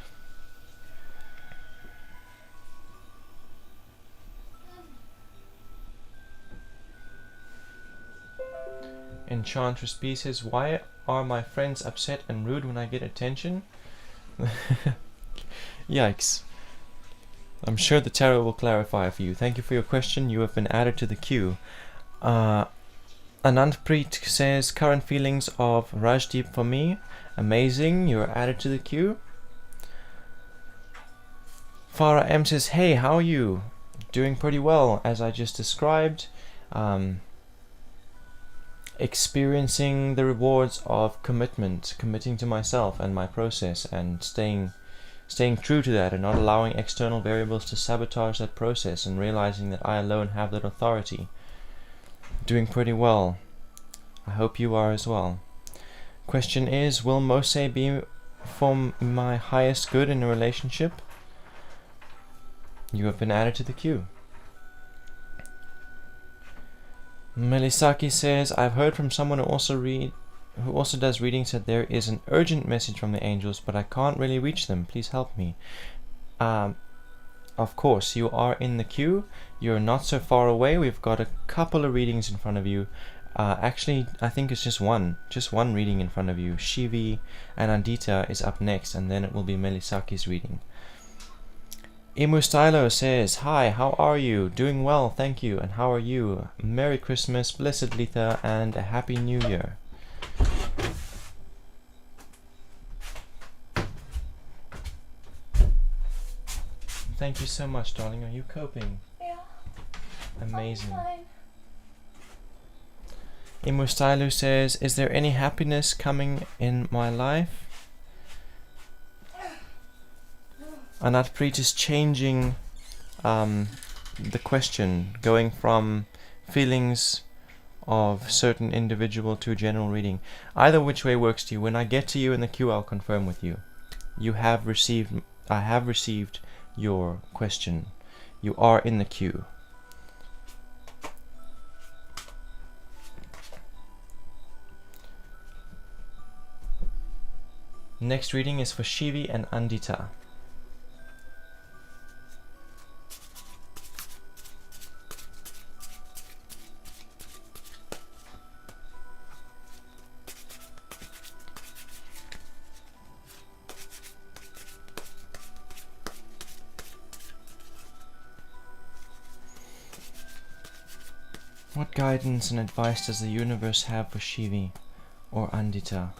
Enchantress B says, why are my friends upset and rude when I get attention? Yikes. I'm sure the tarot will clarify for you. Thank you for your question. You have been added to the queue. Anandpreet says, current feelings of Rajdeep for me. Amazing. You're added to the queue. Farah M says, hey, how are you? Doing pretty well, as I just described. Experiencing the rewards of committing to myself and my process, and staying true to that, and not allowing external variables to sabotage that process, and realizing that I alone have that authority. Doing pretty well. I hope you are as well. Question is, will Mose be for my highest good in a relationship? You have been added to the queue. Melisaki says, I've heard from someone who also does readings that there is an urgent message from the angels, but I can't really reach them. Please help me. Of course, you are in the queue. You're not so far away. We've got a couple of readings in front of you. Actually, I think it's just one reading in front of you. Shivi and Andita is up next, and then it will be Melisaki's reading. Imu Stylo says, hi, how are you? Doing well, thank you. And how are you? Merry Christmas, Blessed Litha, and a Happy New Year. Thank you so much, darling. Are you coping? Yeah. Amazing. Imu Stylo says, is there any happiness coming in my life? Anandpreet is changing the question, going from feelings of certain individual to a general reading. Either which way works to you. When I get to you in the queue, I'll confirm with you. I have received your question. You are in the queue. Next reading is for Shivi and Andita. What guidance and advice does the universe have for Shivi or Andita,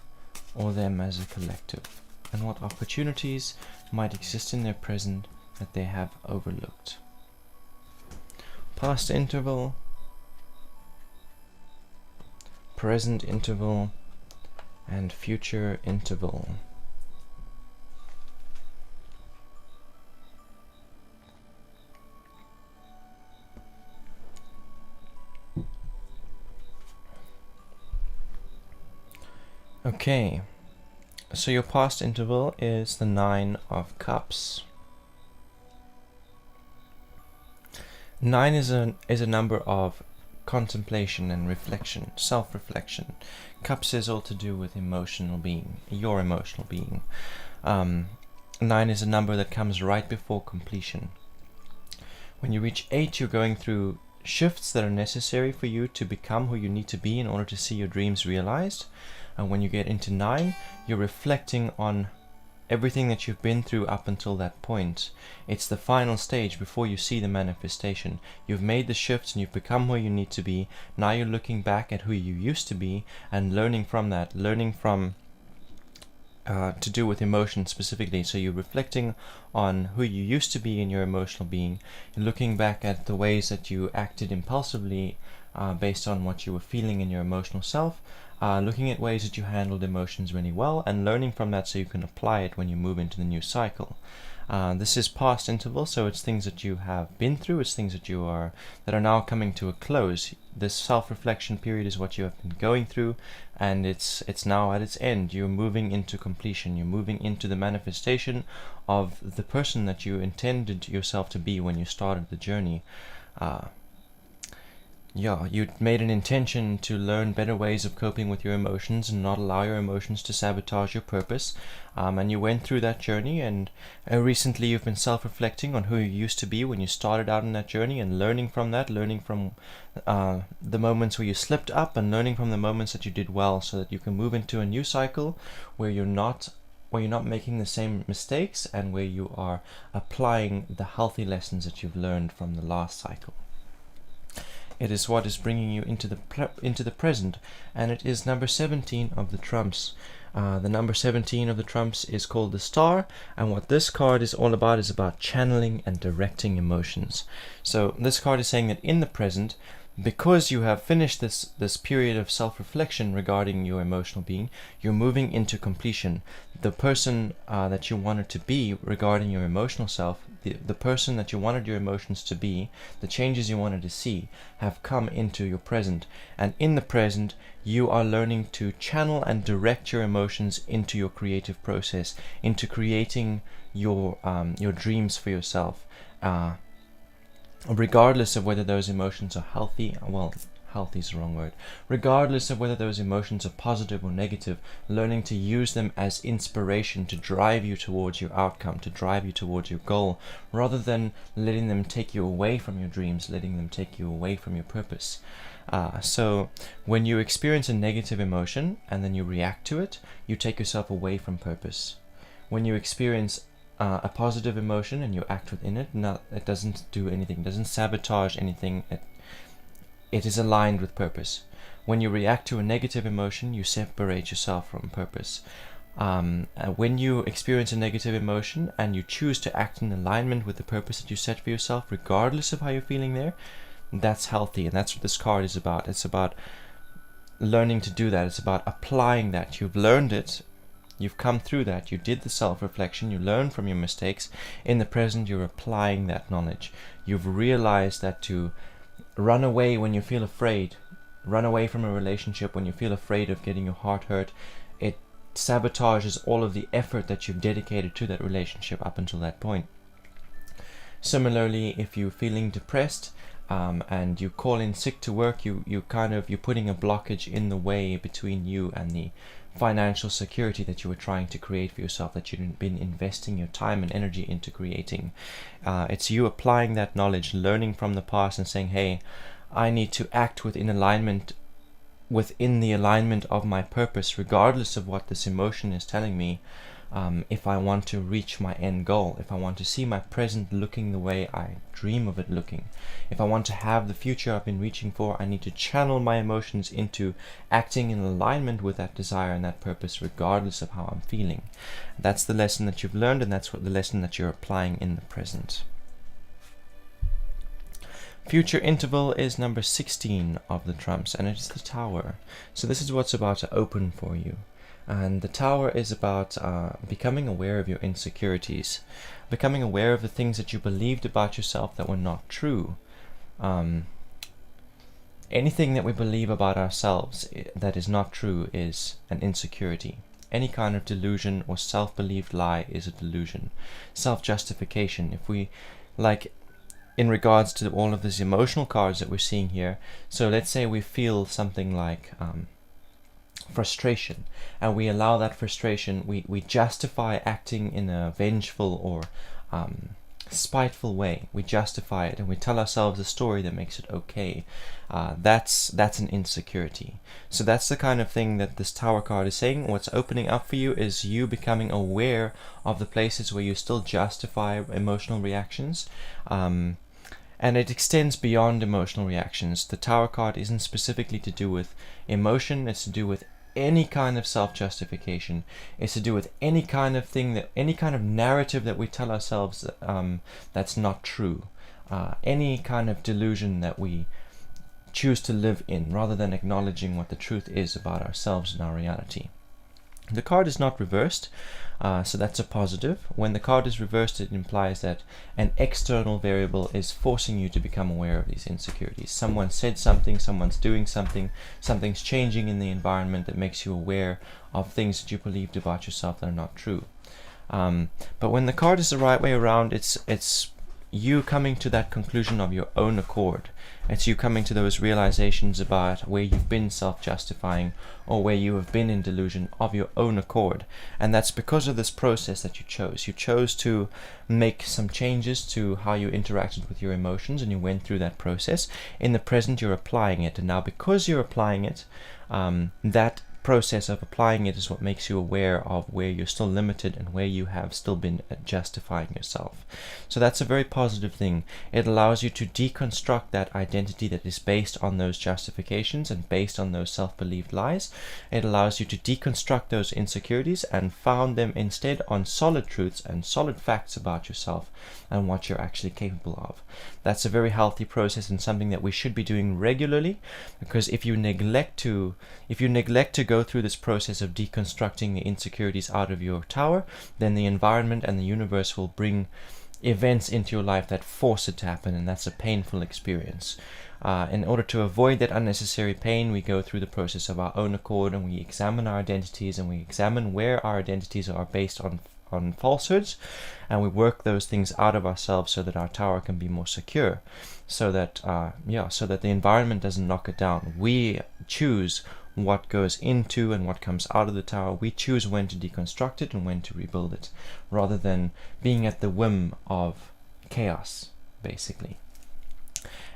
or them as a collective? And what opportunities might exist in their present that they have overlooked? Past interval, present interval, and future interval. Okay, so your past interval is the 9 of Cups. 9 is a number of contemplation and reflection, self-reflection. Cups is all to do with emotional being, your emotional being. 9 is a number that comes right before completion. When you reach 8, you're going through shifts that are necessary for you to become who you need to be in order to see your dreams realized. And when you get into 9, you're reflecting on everything that you've been through up until that point. It's the final stage before you see the manifestation. You've made the shifts and you've become who you need to be. Now you're looking back at who you used to be and learning from that, learning from to do with emotion specifically. So you're reflecting on who you used to be in your emotional being, looking back at the ways that you acted impulsively based on what you were feeling in your emotional self, looking at ways that you handled emotions really well, and learning from that so you can apply it when you move into the new cycle. This is past interval, so it's things that you have been through, it's things that that are now coming to a close. This self-reflection period is what you have been going through, and it's now at its end. You're moving into completion. You're moving into the manifestation of the person that you intended yourself to be when you started the journey. You made an intention to learn better ways of coping with your emotions and not allow your emotions to sabotage your purpose. And you went through that journey, and recently you've been self-reflecting on who you used to be when you started out in that journey, and learning from that, learning from the moments where you slipped up, and learning from the moments that you did well, so that you can move into a new cycle where you're not making the same mistakes, and where you are applying the healthy lessons that you've learned from the last cycle. It is what is bringing you into the present, and it is number 17 of the trumps. The number 17 of the trumps is called the Star, and what this card is all about is about channeling and directing emotions. So this card is saying that in the present, because you have finished this period of self-reflection regarding your emotional being, you're moving into completion. The person that you wanted to be regarding your emotional self, the person that you wanted your emotions to be, the changes you wanted to see, have come into your present. And in the present, you are learning to channel and direct your emotions into your creative process, into creating your dreams for yourself. Regardless of whether those emotions are healthy, healthy is the wrong word, regardless of whether those emotions are positive or negative, learning to use them as inspiration to drive you towards your outcome, to drive you towards your goal, rather than letting them take you away from your dreams, letting them take you away from your purpose. So when you experience a negative emotion and then you react to it, you take yourself away from purpose. When you experience a positive emotion and you act within it, it doesn't do anything, doesn't sabotage anything. It is aligned with purpose. When you react to a negative emotion, you separate yourself from purpose. When you experience a negative emotion and you choose to act in alignment with the purpose that you set for yourself, regardless of how you're feeling there, that's healthy, and that's what this card is about. It's about learning to do that. It's about applying that. You've learned it. You've come through that. You did the self-reflection. You learn from your mistakes. In the present, you're applying that knowledge. You've realized that to run away when you feel afraid, run away from a relationship when you feel afraid of getting your heart hurt, it sabotages all of the effort that you've dedicated to that relationship up until that point. Similarly, if you're feeling depressed and you call in sick to work, you're putting a blockage in the way between you and the financial security that you were trying to create for yourself, that you've been investing your time and energy into creating. It's you applying that knowledge, learning from the past and saying, hey, I need to act within the alignment of my purpose, regardless of what this emotion is telling me. If I want to reach my end goal, if I want to see my present looking the way I dream of it looking, if I want to have the future I've been reaching for, I need to channel my emotions into acting in alignment with that desire and that purpose, regardless of how I'm feeling. That's the lesson that you've learned, and that's the lesson that you're applying in the present. Future interval is number 16 of the trumps, and it is the Tower. So this is what's about to open for you. And the Tower is about becoming aware of your insecurities, becoming aware of the things that you believed about yourself that were not true. anything that we believe about ourselves that is not true is an insecurity. Any kind of delusion or self-believed lie is a delusion. Self-justification, if we, like, in regards to all of these emotional cards that we're seeing here, so let's say we feel something like frustration, and we allow that frustration, we justify acting in a vengeful or spiteful way. We justify it and we tell ourselves a story that makes it okay. That's an insecurity. So that's the kind of thing that this Tower card is saying. What's opening up for you is you becoming aware of the places where you still justify emotional reactions. And it extends beyond emotional reactions. The Tower card isn't specifically to do with emotion, it's to do with any kind of self-justification. It's to do with any kind of thing, that any kind of narrative that we tell ourselves that's not true. Any kind of delusion that we choose to live in, rather than acknowledging what the truth is about ourselves and our reality. The card is not reversed, so that's a positive. When the card is reversed, it implies that an external variable is forcing you to become aware of these insecurities. Someone said something, someone's doing something, something's changing in the environment that makes you aware of things that you believed about yourself that are not true. But when the card is the right way around, it's you coming to that conclusion of your own accord. It's you coming to those realizations about where you've been self-justifying or where you have been in delusion of your own accord. And that's because of this process that you chose. You chose to make some changes to how you interacted with your emotions, and you went through that process. In the present, you're applying it. And now because you're applying it, that process of applying it is what makes you aware of where you're still limited and where you have still been justifying yourself. So that's a very positive thing. It allows you to deconstruct that identity that is based on those justifications and based on those self-believed lies. It allows you to deconstruct those insecurities and found them instead on solid truths and solid facts about yourself and what you're actually capable of. That's a very healthy process and something that we should be doing regularly, because if you neglect to go through this process of deconstructing the insecurities out of your tower, then the environment and the universe will bring events into your life that force it to happen, and that's a painful experience. In order to avoid that unnecessary pain, we go through the process of our own accord, and we examine our identities, and we examine where our identities are based on falsehoods, and we work those things out of ourselves so that our tower can be more secure, so that the environment doesn't knock it down. We choose what goes into and what comes out of the tower. We choose when to deconstruct it and when to rebuild it, rather than being at the whim of chaos, basically.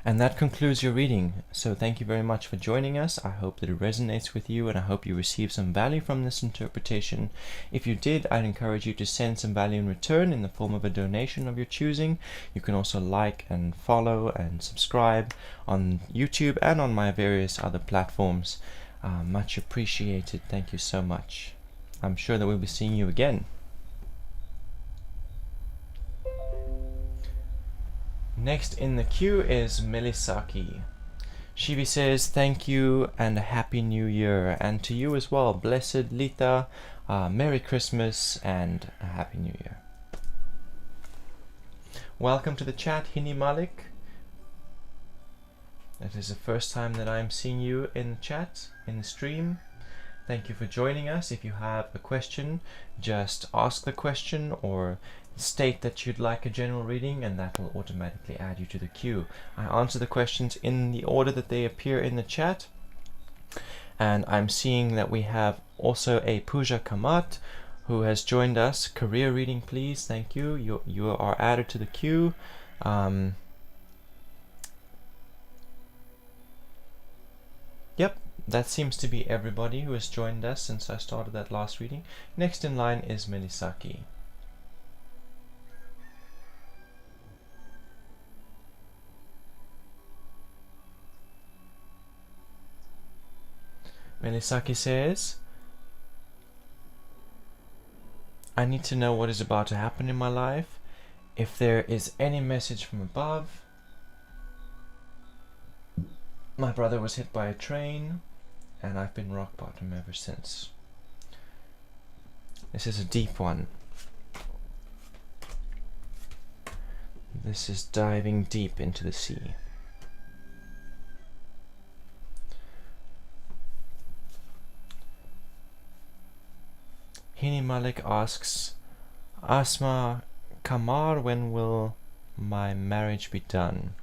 And that concludes your reading. So thank you very much for joining us. I hope that it resonates with you, and I hope you receive some value from this interpretation. If you did, I'd encourage you to send some value in return in the form of a donation of your choosing. You can also like and follow and subscribe on YouTube and on my various other platforms. Much appreciated. Thank you so much. I'm sure that we'll be seeing you again. Next in the queue is Melisaki. Shivi says, thank you and a happy new year. And to you as well. Blessed Lita, Merry Christmas and a happy new year. Welcome to the chat, Hini Malik. It is the first time that I'm seeing you in the chat, in the stream. Thank you for joining us. If you have a question, just ask the question or state that you'd like a general reading, and that will automatically add you to the queue. I answer the questions in the order that they appear in the chat. And I'm seeing that we have also a Pooja Kamat who has joined us. Career reading, please. Thank you. You are added to the queue. Yep, that seems to be everybody who has joined us since I started that last reading. Next in line is Melisaki. Melisaki says, I need to know what is about to happen in my life. If there is any message from above. My brother was hit by a train, and I've been rock bottom ever since. This is a deep one. This is diving deep into the sea. Hini Malik asks, Asma Kamar, when will my marriage be done?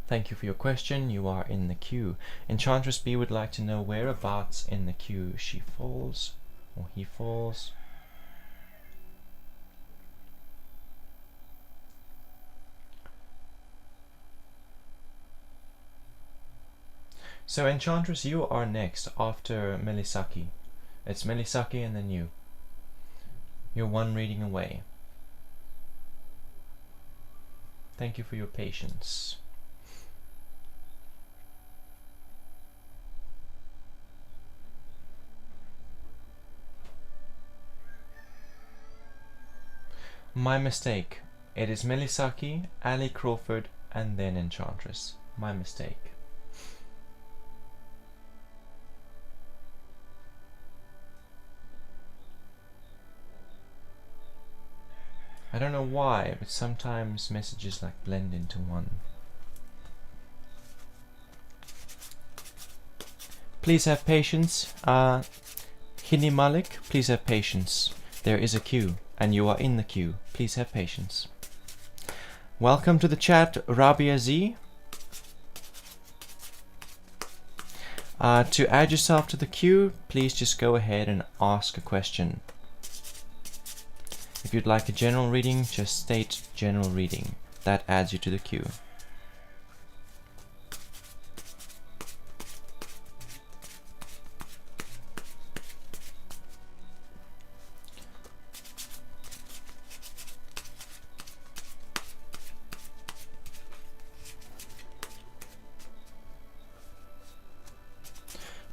Thank you for your question. You are in the queue. Enchantress B would like to know whereabouts in the queue she falls, or he falls. So Enchantress, you are next after Melisaki. It's Melisaki and then you. You're one reading away. Thank you for your patience. My mistake. It is Melisaki, Ali Crawford, and then Enchantress. My mistake. I don't know why, but sometimes messages like blend into one. Please have patience. Hini Malik, please have patience. There is a queue, and you are in the queue. Please have patience. Welcome to the chat, Rabia Z. To add yourself to the queue, please just go ahead and ask a question. If you'd like a general reading, just state general reading. That adds you to the queue.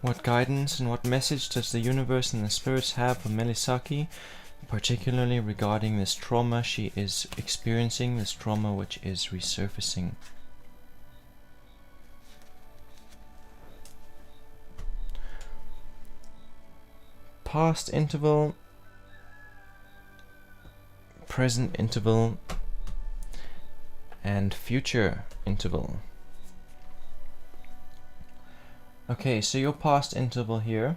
What guidance and what message does the universe and the spirits have for Melisaki, particularly regarding this trauma she is experiencing, this trauma which is resurfacing? Past interval, present interval, and future interval. Okay, so your past interval here,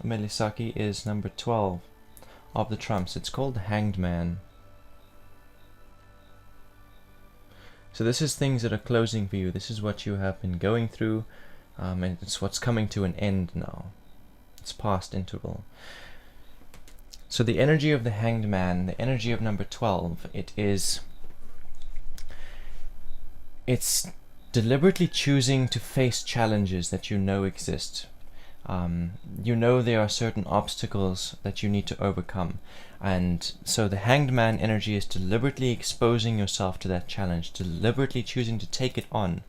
Melisaki, is number 12 of the trumps. It's called Hanged Man. So this is things that are closing for you. This is what you have been going through, and it's what's coming to an end now. It's past interval. So the energy of the Hanged Man, the energy of number 12, it's deliberately choosing to face challenges that you know exist. You know there are certain obstacles that you need to overcome, and so the Hanged Man energy is deliberately exposing yourself to that challenge, deliberately choosing to take it on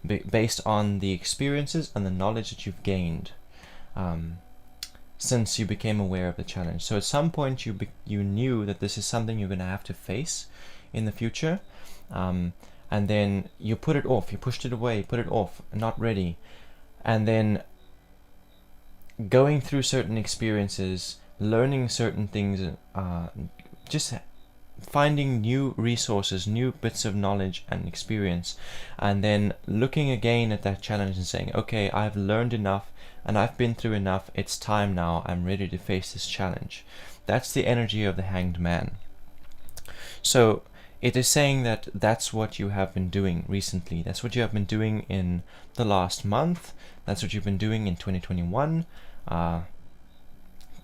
based on the experiences and the knowledge that you've gained since you became aware of the challenge. So at some point you knew that this is something you're going to have to face in the future, and then you put it off, you pushed it away, put it off, not ready. And then going through certain experiences, learning certain things, just finding new resources, new bits of knowledge and experience, and then looking again at that challenge and saying, okay, I've learned enough and I've been through enough, it's time now, I'm ready to face this challenge. That's the energy of the Hanged Man. So it is saying that that's what you have been doing recently. That's what you have been doing in the last month. That's what you've been doing in 2021.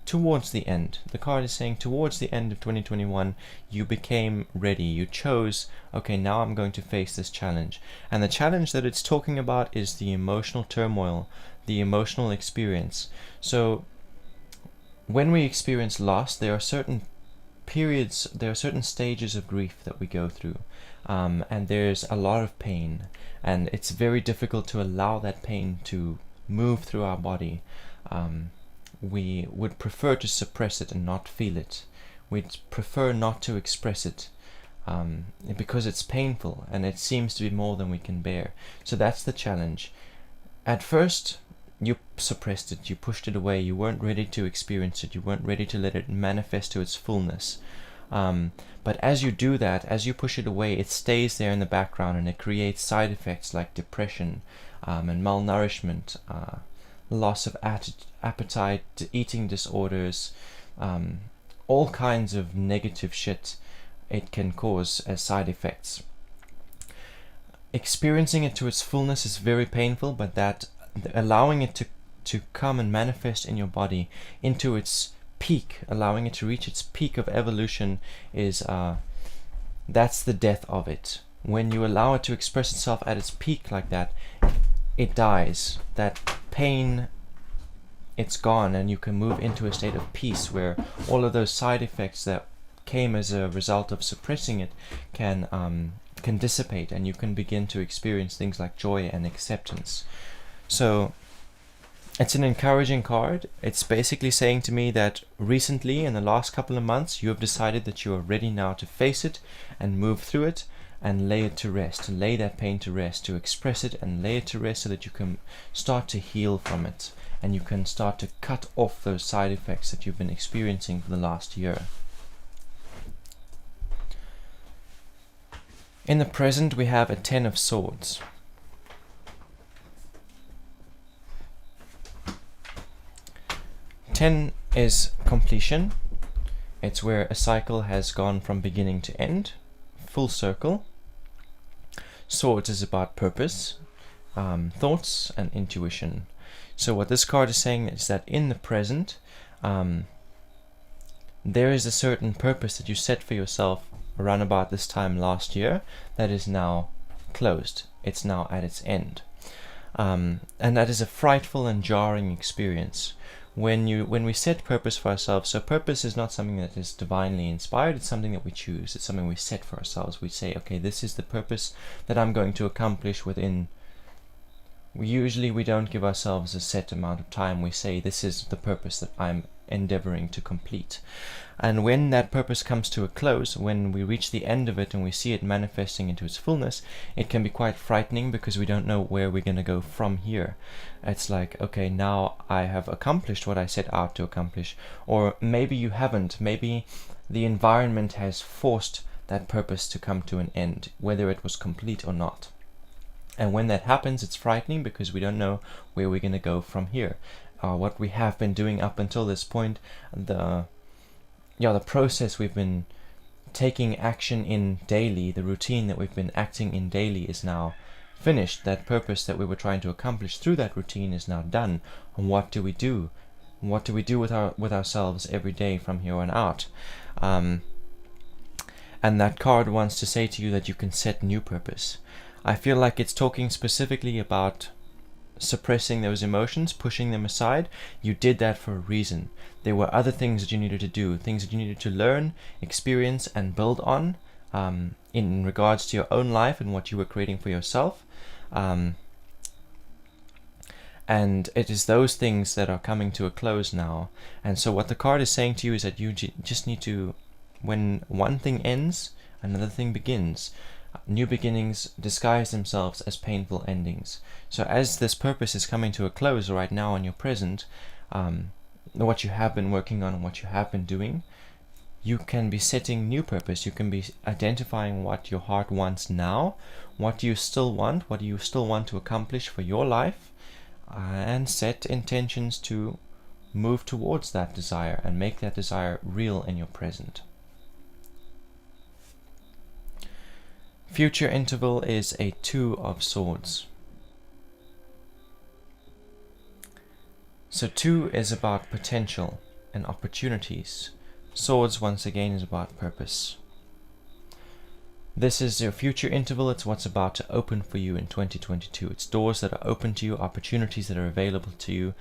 Towards the end. The card is saying towards the end of 2021, you became ready. You chose, okay, now I'm going to face this challenge. And the challenge that it's talking about is the emotional turmoil, the emotional experience. So when we experience loss, there are certain periods, there are certain stages of grief that we go through, and there's a lot of pain, and it's very difficult to allow that pain to move through our body. We would prefer to suppress it and not feel it. We'd prefer not to express it because it's painful and it seems to be more than we can bear. So that's the challenge. At first you suppressed it, you pushed it away, you weren't ready to experience it, you weren't ready to let it manifest to its fullness. But as you do that, as you push it away, it stays there in the background and it creates side effects like depression and malnourishment, loss of appetite, eating disorders, all kinds of negative shit it can cause as side effects. Experiencing it to its fullness is very painful, but that allowing it to come and manifest in your body into its peak, allowing it to reach its peak of evolution, is that's the death of it. When you allow it to express itself at its peak like that, it dies. That pain, it's gone, and you can move into a state of peace where all of those side effects that came as a result of suppressing it can dissipate, and you can begin to experience things like joy and acceptance. So it's an encouraging card. It's basically saying to me that recently, in the last couple of months, you have decided that you are ready now to face it and move through it and lay it to rest, to lay that pain to rest, to express it and lay it to rest, so that you can start to heal from it, and you can start to cut off those side effects that you've been experiencing for the last year. In the present, we have a 10 of Swords. Ten is completion. It's where a cycle has gone from beginning to end, full circle. Swords is about purpose, thoughts, and intuition. So what this card is saying is that in the present, there is a certain purpose that you set for yourself around about this time last year that is now closed. It's now at its end. And that is a frightful and jarring experience. When we set purpose for ourselves, so purpose is not something that is divinely inspired, it's something that we choose, it's something we set for ourselves. We say, okay, this is the purpose that I'm going to accomplish within. Usually we don't give ourselves a set amount of time. We say, this is the purpose that I'm endeavoring to complete. And when that purpose comes to a close, when we reach the end of it and we see it manifesting into its fullness, it can be quite frightening because we don't know where we're going to go from here. It's like, okay, now I have accomplished what I set out to accomplish. Or maybe you haven't. Maybe the environment has forced that purpose to come to an end, whether it was complete or not. And when that happens, it's frightening because we don't know where we're going to go from here. What we have been doing up until this point, the process we've been taking action in daily, the routine that we've been acting in daily is now finished. That purpose that we were trying to accomplish through that routine is now done. And what do we do? What do we do with ourselves every day from here on out? And that card wants to say to you that you can set new purpose. I feel like it's talking specifically about suppressing those emotions, pushing them aside. You did that for a reason. There were other things that you needed to do, things that you needed to learn, experience, and build on in regards to your own life and what you were creating for yourself. And it is those things that are coming to a close now. And so what the card is saying to you is that you just need to, when one thing ends, another thing begins. New beginnings disguise themselves as painful endings. So as this purpose is coming to a close right now in your present, what you have been working on and what you have been doing, you can be setting new purpose. You can be identifying what your heart wants now, what do you still want to accomplish for your life, and set intentions to move towards that desire and make that desire real in your present. Future interval is a 2 of Swords. So 2 is about potential and opportunities. Swords, once again, is about purpose. This is your future interval. It's what's about to open for you in 2022. It's doors that are open to you, opportunities that are available to you,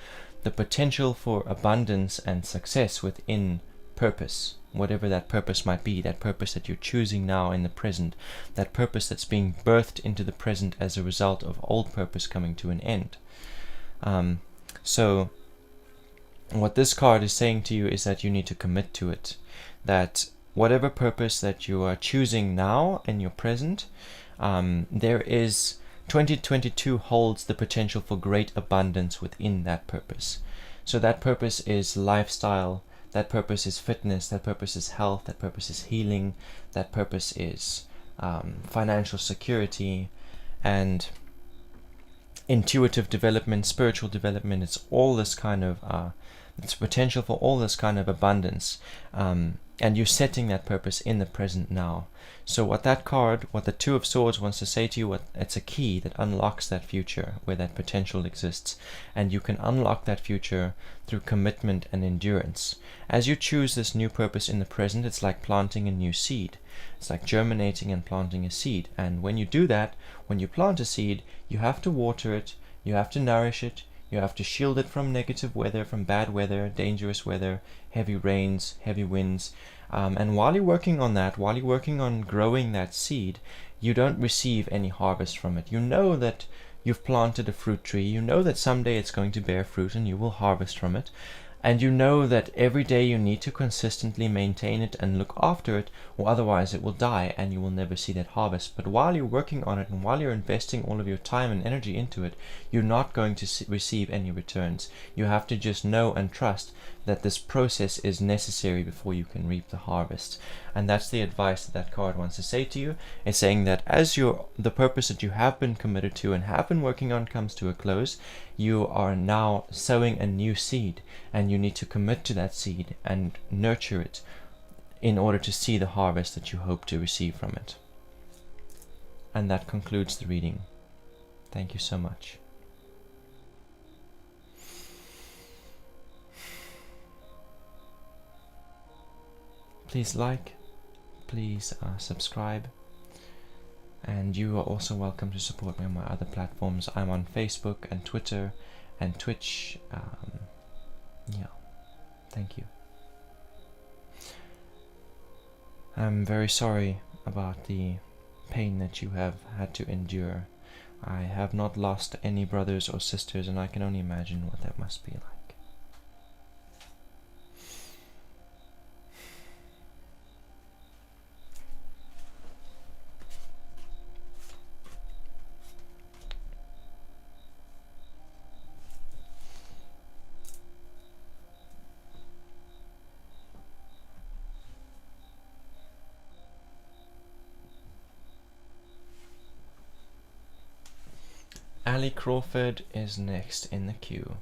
the potential for abundance and success within purpose, whatever that purpose might be, that purpose that you're choosing now in the present, that purpose that's being birthed into the present as a result of old purpose coming to an end. So what this card is saying to you is that you need to commit to it, that whatever purpose that you are choosing now in your present, there is 2022 holds the potential for great abundance within that purpose. So that purpose is lifestyle, that purpose is fitness, that purpose is health, that purpose is healing, that purpose is financial security, and intuitive development, spiritual development. It's all this kind of it's potential for all this kind of abundance, and you're setting that purpose in the present now. So what the Two of Swords wants to say to you, it's a key that unlocks that future where that potential exists, and you can unlock that future through commitment and endurance. As you choose this new purpose in the present, it's like planting a new seed. It's like germinating and planting a seed. And when you do that, when you plant a seed, you have to water it, you have to nourish it, you have to shield it from negative weather, from bad weather, dangerous weather, heavy rains, heavy winds. And while you're working on that, while you're working on growing that seed, you don't receive any harvest from it. You know that you've planted a fruit tree. You know that someday it's going to bear fruit and you will harvest from it. And you know that every day you need to consistently maintain it and look after it, or otherwise it will die and you will never see that harvest. But while you're working on it and while you're investing all of your time and energy into it, you're not going to receive any returns. You have to just know and trust that this process is necessary before you can reap the harvest. And that's the advice that card wants to say to you. It's saying that as the purpose that you have been committed to and have been working on comes to a close, you are now sowing a new seed, and you need to commit to that seed and nurture it in order to see the harvest that you hope to receive from it. And that concludes the reading. Thank you so much. Please like, please subscribe, and you are also welcome to support me on my other platforms. I'm on Facebook and Twitter and Twitch. Yeah, thank you. I'm very sorry about the pain that you have had to endure. I have not lost any brothers or sisters, and I can only imagine what that must be like. Ali Crawford is next in the queue.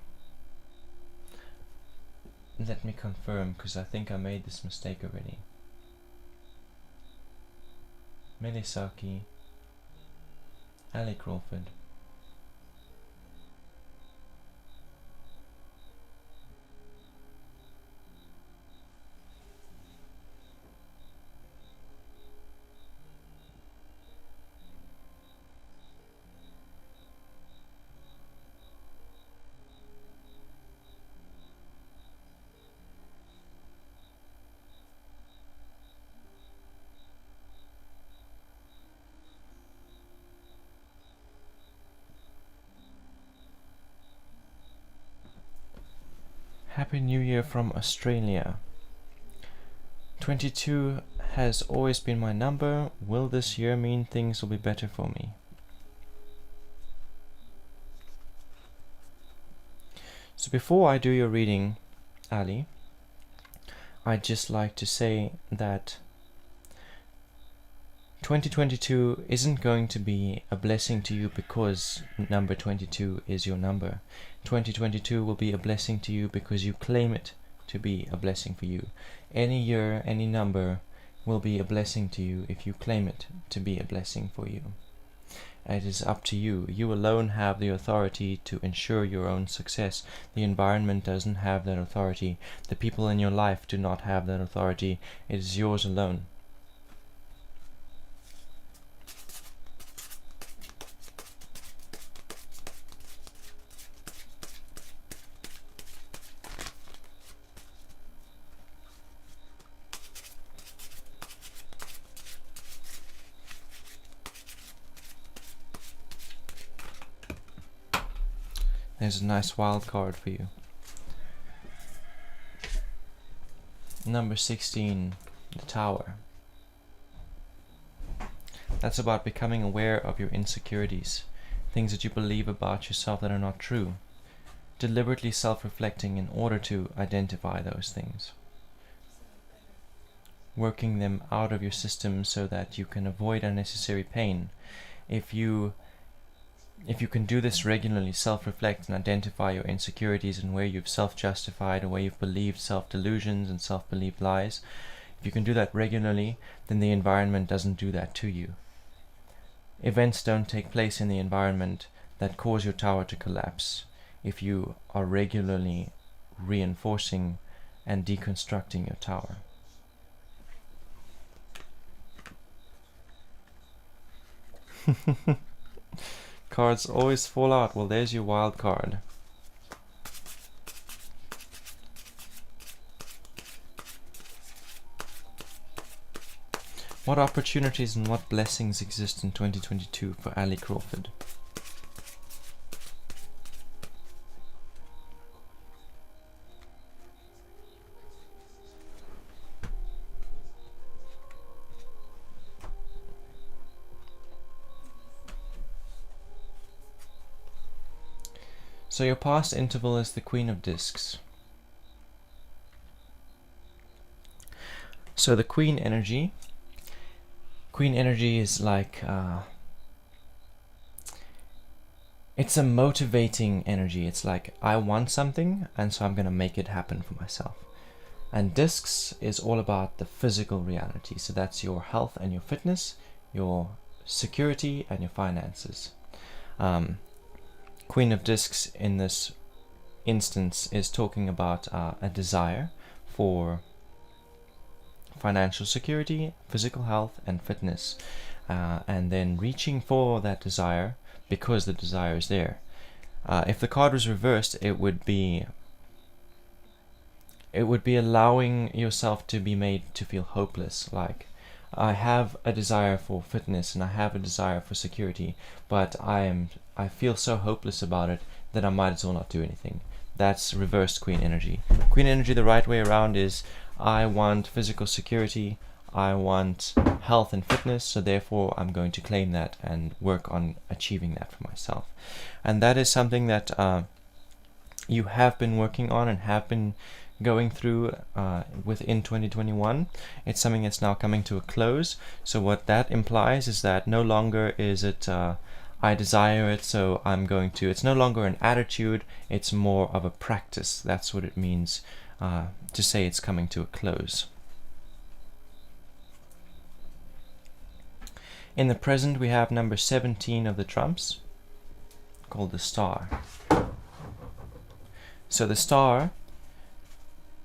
Let me confirm, because I think I made this mistake already. Melisaki, Ali Crawford. Happy New Year from Australia. 22 has always been my number. Will this year mean things will be better for me? So before I do your reading, Ali, I'd just like to say that 2022 isn't going to be a blessing to you because number 22 is your number. 2022 will be a blessing to you because you claim it to be a blessing for you. Any year, any number will be a blessing to you if you claim it to be a blessing for you. It is up to you. You alone have the authority to ensure your own success. The environment doesn't have that authority. The people in your life do not have that authority. It is yours alone. There's a nice wild card for you. Number 16, the Tower. That's about becoming aware of your insecurities, things that you believe about yourself that are not true. Deliberately self-reflecting in order to identify those things. Working them out of your system so that you can avoid unnecessary pain. If you if you can do this regularly, self-reflect and identify your insecurities and where you've self-justified or where you've believed self-delusions and self-believed lies, if you can do that regularly, then the environment doesn't do that to you. Events don't take place in the environment that cause your tower to collapse if you are regularly reinforcing and deconstructing your tower. Cards always fall out. Well, there's your wild card. What opportunities and what blessings exist in 2022 for Ali Crawford? So your past interval is the Queen of Discs. So the Queen energy is like, it's a motivating energy. It's like, I want something, and so I'm going to make it happen for myself. And Discs is all about the physical reality. So that's your health and your fitness, your security and your finances. Queen of Discs in this instance is talking about a desire for financial security, physical health and fitness, and then reaching for that desire because the desire is there. If the card was reversed, it would be allowing yourself to be made to feel hopeless. Like, I have a desire for fitness and I have a desire for security, but I feel so hopeless about it that I might as well not do anything. That's reversed Queen energy. Queen energy the right way around is, I want physical security, I want health and fitness, so therefore I'm going to claim that and work on achieving that for myself. And that is something that you have been working on and have been going through within 2021. It's something that's now coming to a close. So what that implies is that no longer is it I desire it, so I'm going to. It's no longer an attitude, it's more of a practice. That's what it means to say it's coming to a close. In the present, we have number 17 of the trumps, called the star. So the star,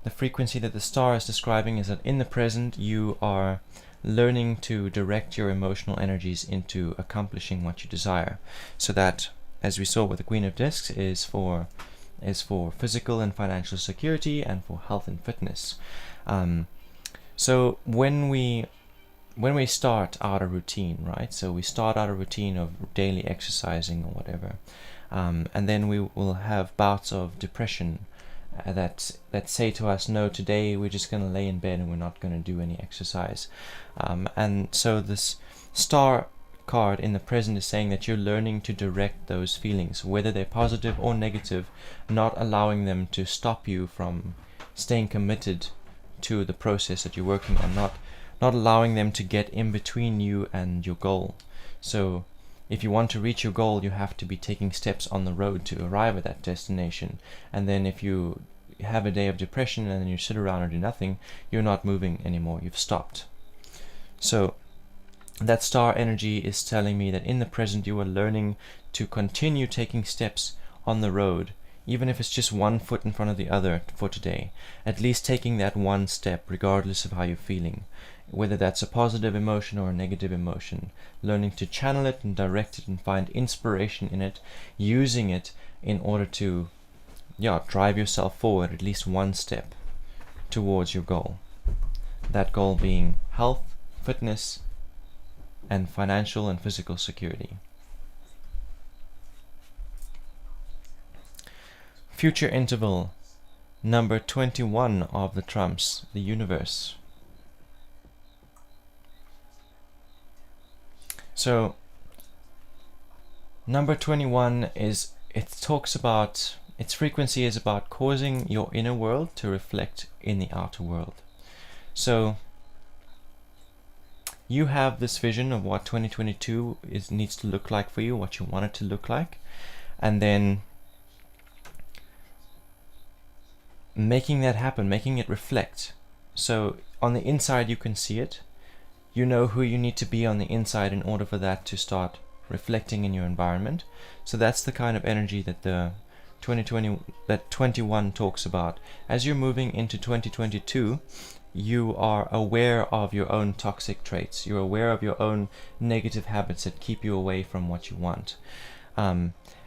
the frequency that the star is describing is that in the present you are learning to direct your emotional energies into accomplishing what you desire. So that, as we saw with the Queen of Discs, is for physical and financial security and for health and fitness. So when we start out a routine, right? So we start out a routine of daily exercising or whatever, and then we will have bouts of depression that say to us, no, today we're just going to lay in bed and we're not going to do any exercise. And so this star card in the present is saying that you're learning to direct those feelings, whether they're positive or negative, not allowing them to stop you from staying committed to the process that you're working on, not allowing them to get in between you and your goal. So if you want to reach your goal, you have to be taking steps on the road to arrive at that destination. And then if you have a day of depression and then you sit around and do nothing, you're not moving anymore, you've stopped. So that star energy is telling me that in the present you are learning to continue taking steps on the road, even if it's just one foot in front of the other for today. At least taking that one step regardless of how you're feeling, whether that's a positive emotion or a negative emotion, learning to channel it and direct it and find inspiration in it, using it in order to drive yourself forward at least one step towards your goal. That goal being health, fitness, and financial and physical security. Future interval, number 21 of the trumps, the universe. So, number 21 is, it talks about, its frequency is about causing your inner world to reflect in the outer world. So, you have this vision of what 2022 needs to look like for you, what you want it to look like, and then making that happen, making it reflect. So on the inside you can see it. You know who you need to be on the inside in order for that to start reflecting in your environment. So that's the kind of energy that the 21 talks about. As you're moving into 2022, you are aware of your own toxic traits. You're aware of your own negative habits that keep you away from what you want.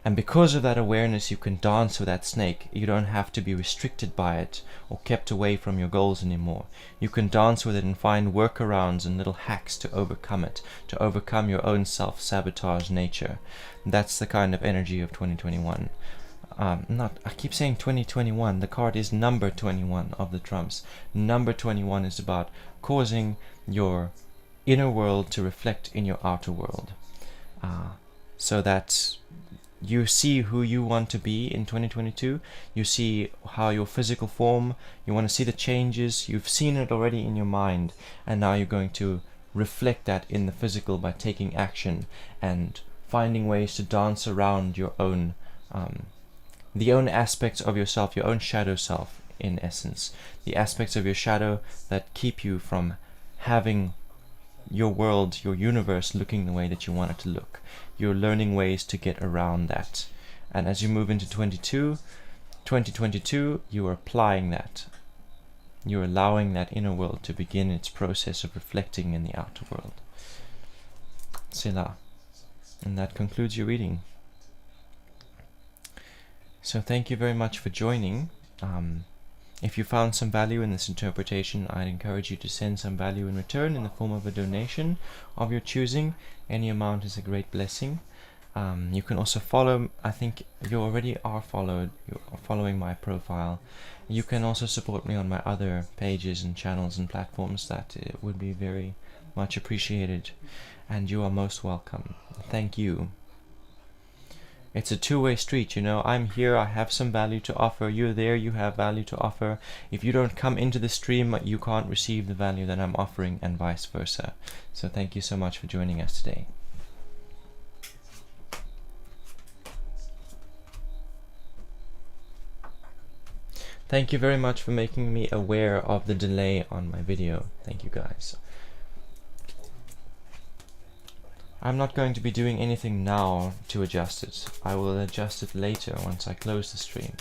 And because of that awareness, you can dance with that snake. You don't have to be restricted by it or kept away from your goals anymore. You can dance with it and find workarounds and little hacks to overcome it, to overcome your own self-sabotage nature. That's the kind of energy of 2021. I keep saying 2021. The card is number 21 of the trumps. Number 21 is about causing your inner world to reflect in your outer world. So that you see who you want to be in 2022. You see how your physical form, you want to see the changes. You've seen it already in your mind, and now you're going to reflect that in the physical by taking action and finding ways to dance around your own the own aspects of yourself, your own shadow self, in essence. The aspects of your shadow that keep you from having your world, your universe looking the way that you want it to look. You're learning ways to get around that. And as you move into 2022, you are applying that. You're allowing that inner world to begin its process of reflecting in the outer world. Selah. And that concludes your reading. So thank you very much for joining. If you found some value in this interpretation, I'd encourage you to send some value in return in the form of a donation of your choosing. Any amount is a great blessing. You can also follow, I think you already are followed, you are following my profile. You can also support me on my other pages and channels and platforms. That would be very much appreciated. And you are most welcome. Thank you. It's a two-way street, you know. I'm here, I have some value to offer. You're there, you have value to offer. If you don't come into the stream, you can't receive the value that I'm offering, and vice versa. So thank you so much for joining us today. Thank you very much for making me aware of the delay on my video. Thank you guys. I'm not going to be doing anything now to adjust it. I will adjust it later once I close the stream.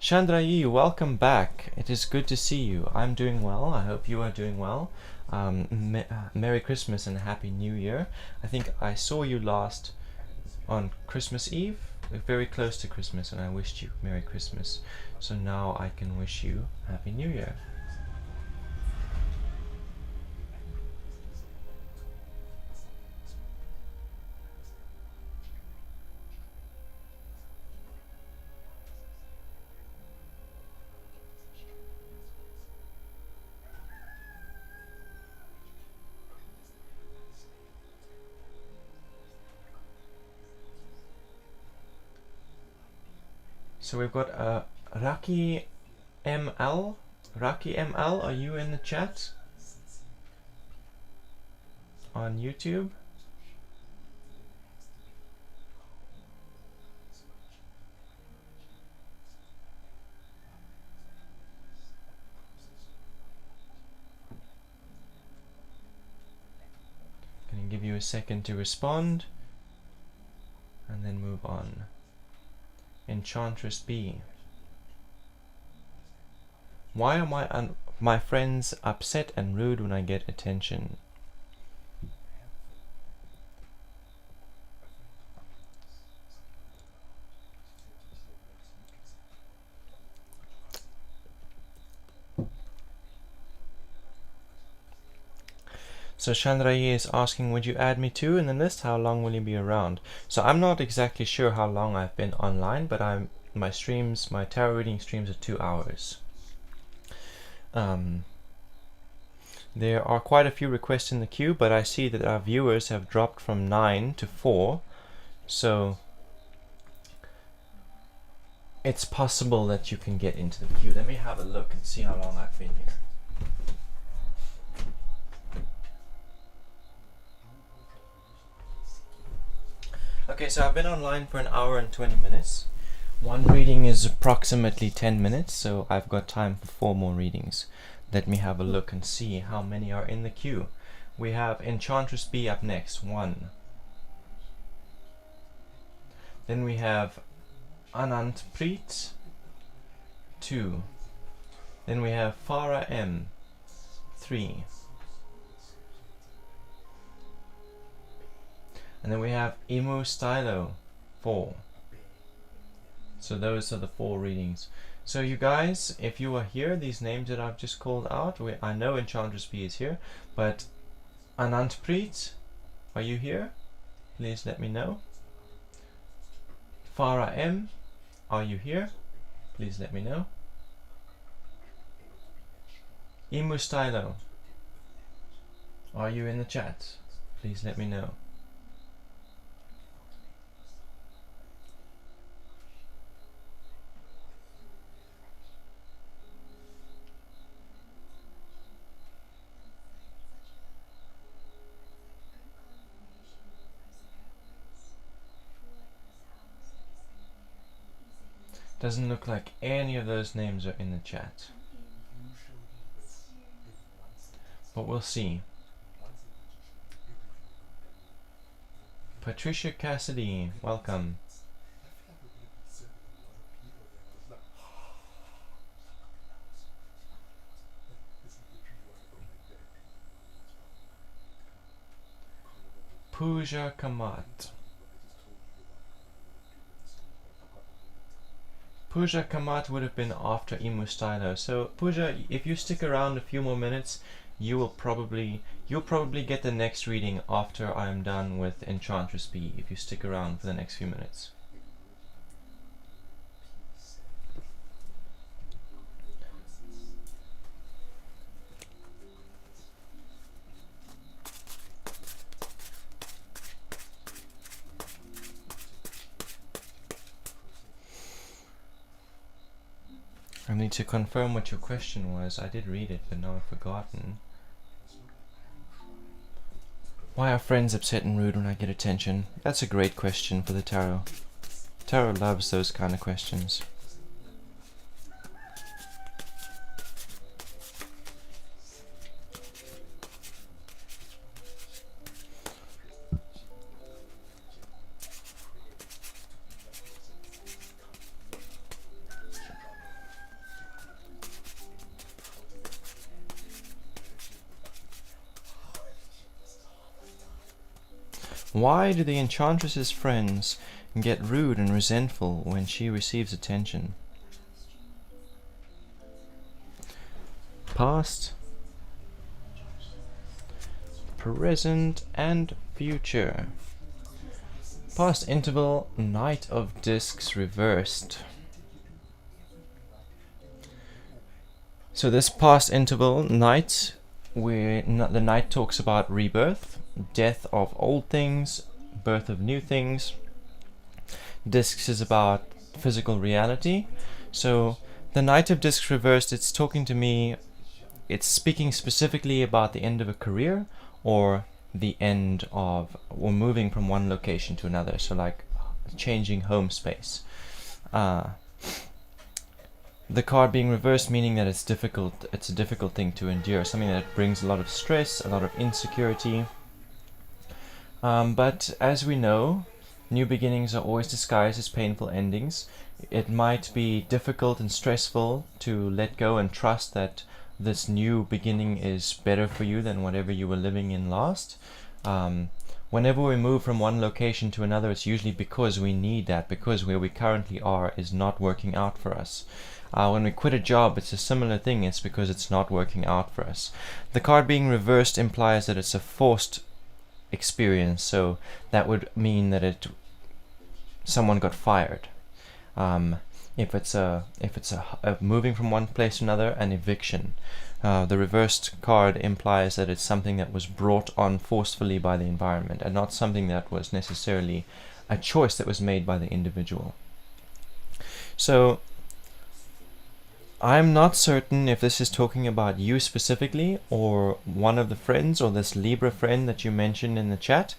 Chandrayi, welcome back. It is good to see you. I'm doing well. I hope you are doing well. Merry Christmas and Happy New Year. I think I saw you last on Christmas Eve. We're very close to Christmas, and I wished you Merry Christmas. So now I can wish you Happy New Year. So we've got Raki ML. Raki ML, are you in the chat? On YouTube? Gonna give you a second to respond and then move on. Enchantress B. Why are my friends upset and rude when I get attention? So Chandrayi is asking, would you add me too in the list? How long will you be around? So I'm not exactly sure how long I've been online, but my streams, my tarot reading streams are 2 hours. There are quite a few requests in the queue, but I see that our viewers have dropped from 9 to 4. So it's possible that you can get into the queue. Let me have a look and see how long I've been here. Okay, so I've been online for an hour and 20 minutes. One reading is approximately 10 minutes, so I've got time for 4 more readings. Let me have a look and see how many are in the queue. We have Enchantress B up next, 1. Then we have Anantpreet, 2. Then we have Farah M, 3. And then we have Emu Stylo, 4. So those are the 4 readings. So you guys, if you are here, these names that I've just called out, I know Enchantress B is here, but Anantpreet, are you here? Please let me know. Farah M, are you here? Please let me know. Emu Stylo, are you in the chat? Please let me know. Doesn't look like any of those names are in the chat. But we'll see. Patricia Cassidy, welcome. Pooja Kamat. Pooja Kamat would have been after Emu Stylo. So Pooja, if you stick around a few more minutes, you'll probably get the next reading after I'm done with Enchantress B, if you stick around for the next few minutes. I need to confirm what your question was. I did read it, but now I've forgotten. Why are friends upset and rude when I get attention? That's a great question for the tarot. Tarot loves those kind of questions. Why do the Enchantress's friends get rude and resentful when she receives attention? Past, present, and future. Past interval, Knight of Discs reversed. So this past interval, Knight, where the Knight talks about rebirth, death of old things, birth of new things. Discs is about physical reality. So the Knight of Discs reversed, it's talking to me, it's speaking specifically about the end of a career or the end of, or moving from one location to another. So like changing home space. The card being reversed meaning that it's difficult, it's a difficult thing to endure, something that brings a lot of stress, a lot of insecurity. But as we know, new beginnings are always disguised as painful endings. It might be difficult and stressful to let go and trust that this new beginning is better for you than whatever you were living in last. Whenever we move from one location to another, it's usually because we need that, because where we currently are is not working out for us. When we quit a job, it's a similar thing. It's because it's not working out for us. The card being reversed implies that it's a forced experience, so that would mean that someone got fired. If it's a moving from one place to another, an eviction. The reversed card implies that it's something that was brought on forcefully by the environment and not something that was necessarily a choice that was made by the individual. So I'm not certain if this is talking about you specifically or one of the friends or this Libra friend that you mentioned in the chat,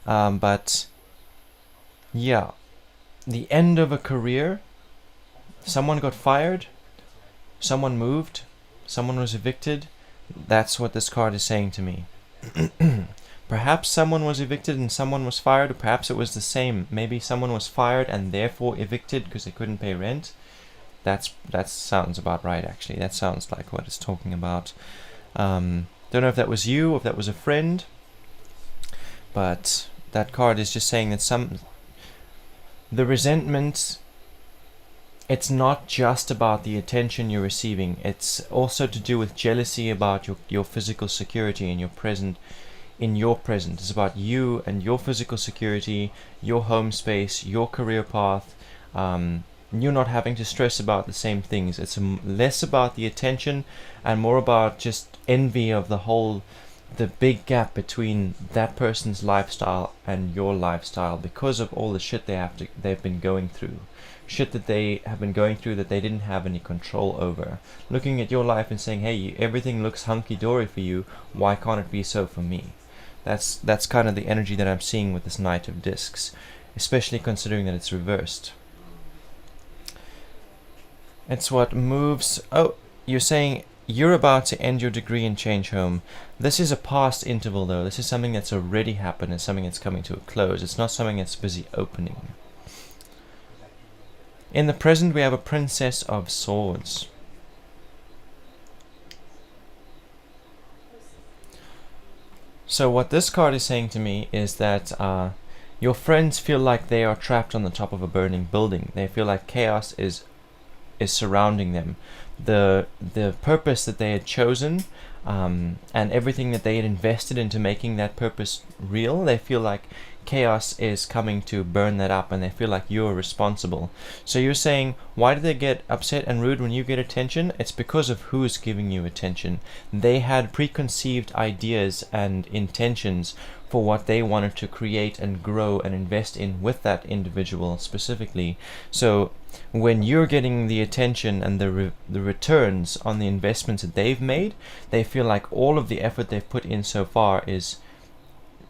but Yeah, the end of a career, someone got fired, someone moved, someone was evicted. That's what this card is saying to me. Perhaps someone was evicted and someone was fired, or perhaps it was the same. Maybe someone was fired and therefore evicted because they couldn't pay rent. That sounds about right, actually. That sounds like what it's talking about. Don't know if that was you or if that was a friend, but that card is just saying that the resentment, it's not just about the attention you're receiving. It's also to do with jealousy about your physical security and your present. It's about you and your physical security, your home space, your career path. You're not having to stress about the same things. It's less about the attention and more about just envy of the big gap between that person's lifestyle and your lifestyle because of all the shit they've been going through. Shit that they have been going through that they didn't have any control over. Looking at your life and saying, hey, everything looks hunky-dory for you, why can't it be so for me? That's kind of the energy that I'm seeing with this Knight of Discs, especially considering that it's reversed. It's what moves. Oh, you're saying you're about to end your degree and change home. This is a past interval, though. This is something that's already happened. It's something that's coming to a close. It's not something that's busy opening. In the present, we have a Princess of Swords. So what this card is saying to me is that your friends feel like they are trapped on the top of a burning building. They feel like chaos is surrounding them. The purpose that they had chosen and everything that they had invested into making that purpose real, they feel like chaos is coming to burn that up, and they feel like you're responsible. So you're saying, why do they get upset and rude when you get attention? It's because of who's giving you attention. They had preconceived ideas and intentions for what they wanted to create and grow and invest in with that individual specifically. So when you're getting the attention and the returns on the investments that they've made, they feel like all of the effort they've put in so far is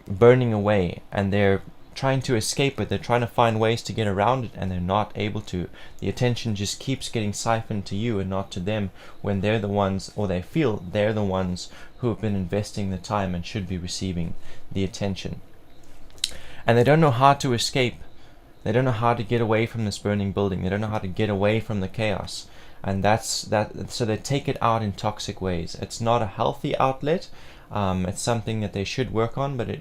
burning away, and they're trying to escape it. They're trying to find ways to get around it, and they're not able to. The attention just keeps getting siphoned to you and not to them, when they're the ones, or they feel they're the ones who have been investing the time and should be receiving the attention. And they don't know how to escape. They don't know how to get away from this burning building. They don't know how to get away from the chaos. And that's that. So they take it out in toxic ways. It's not a healthy outlet. It's something that they should work on, but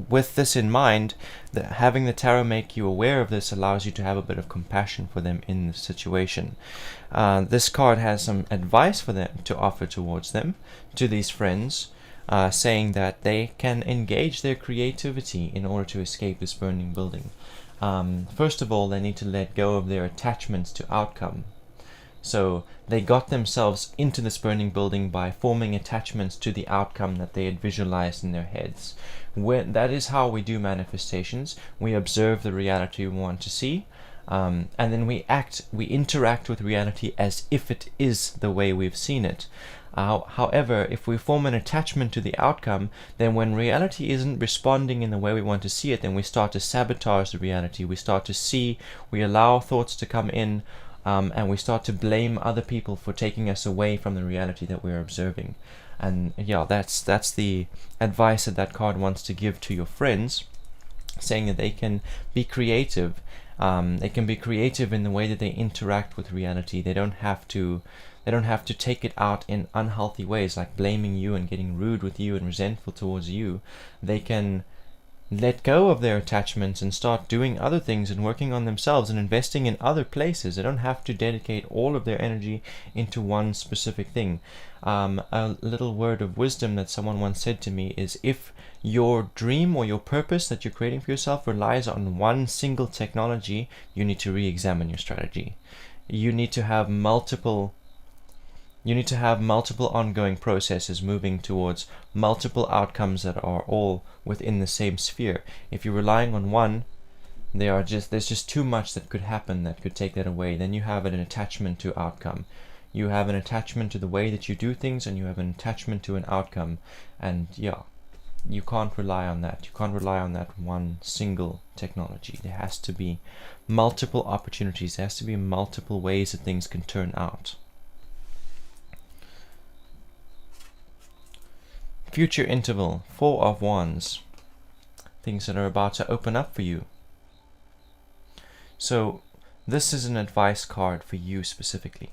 with this in mind, that having the tarot make you aware of this allows you to have a bit of compassion for them in the situation. This card has some advice for them to offer towards them, to these friends, saying that they can engage their creativity in order to escape this burning building. First of all, they need to let go of their attachments to outcome. So they got themselves into this burning building by forming attachments to the outcome that they had visualized in their heads. That is how we do manifestations. We observe the reality we want to see, and then we interact with reality as if it is the way we've seen it. However, if we form an attachment to the outcome, then when reality isn't responding in the way we want to see it, then we start to sabotage the reality. We allow thoughts to come in, and we start to blame other people for taking us away from the reality that we're observing. And yeah, that's the advice that card wants to give to your friends, saying that they can be creative. They can be creative in the way that they interact with reality. They don't have to take it out in unhealthy ways, like blaming you and getting rude with you and resentful towards you. They can let go of their attachments and start doing other things and working on themselves and investing in other places. They don't have to dedicate all of their energy into one specific thing. A little word of wisdom that someone once said to me is, if your dream or your purpose that you're creating for yourself relies on one single technology, you need to re-examine your strategy. You need to have multiple ongoing processes moving towards multiple outcomes that are all within the same sphere. If you're relying on one, there's just too much that could happen that could take that away. Then you have an attachment to outcome. You have an attachment to the way that you do things, and you have an attachment to an outcome. And yeah, you can't rely on that. You can't rely on that one single technology. There has to be multiple opportunities. There has to be multiple ways that things can turn out. Future interval, 4 of Wands. Things that are about to open up for you. So this is an advice card for you specifically.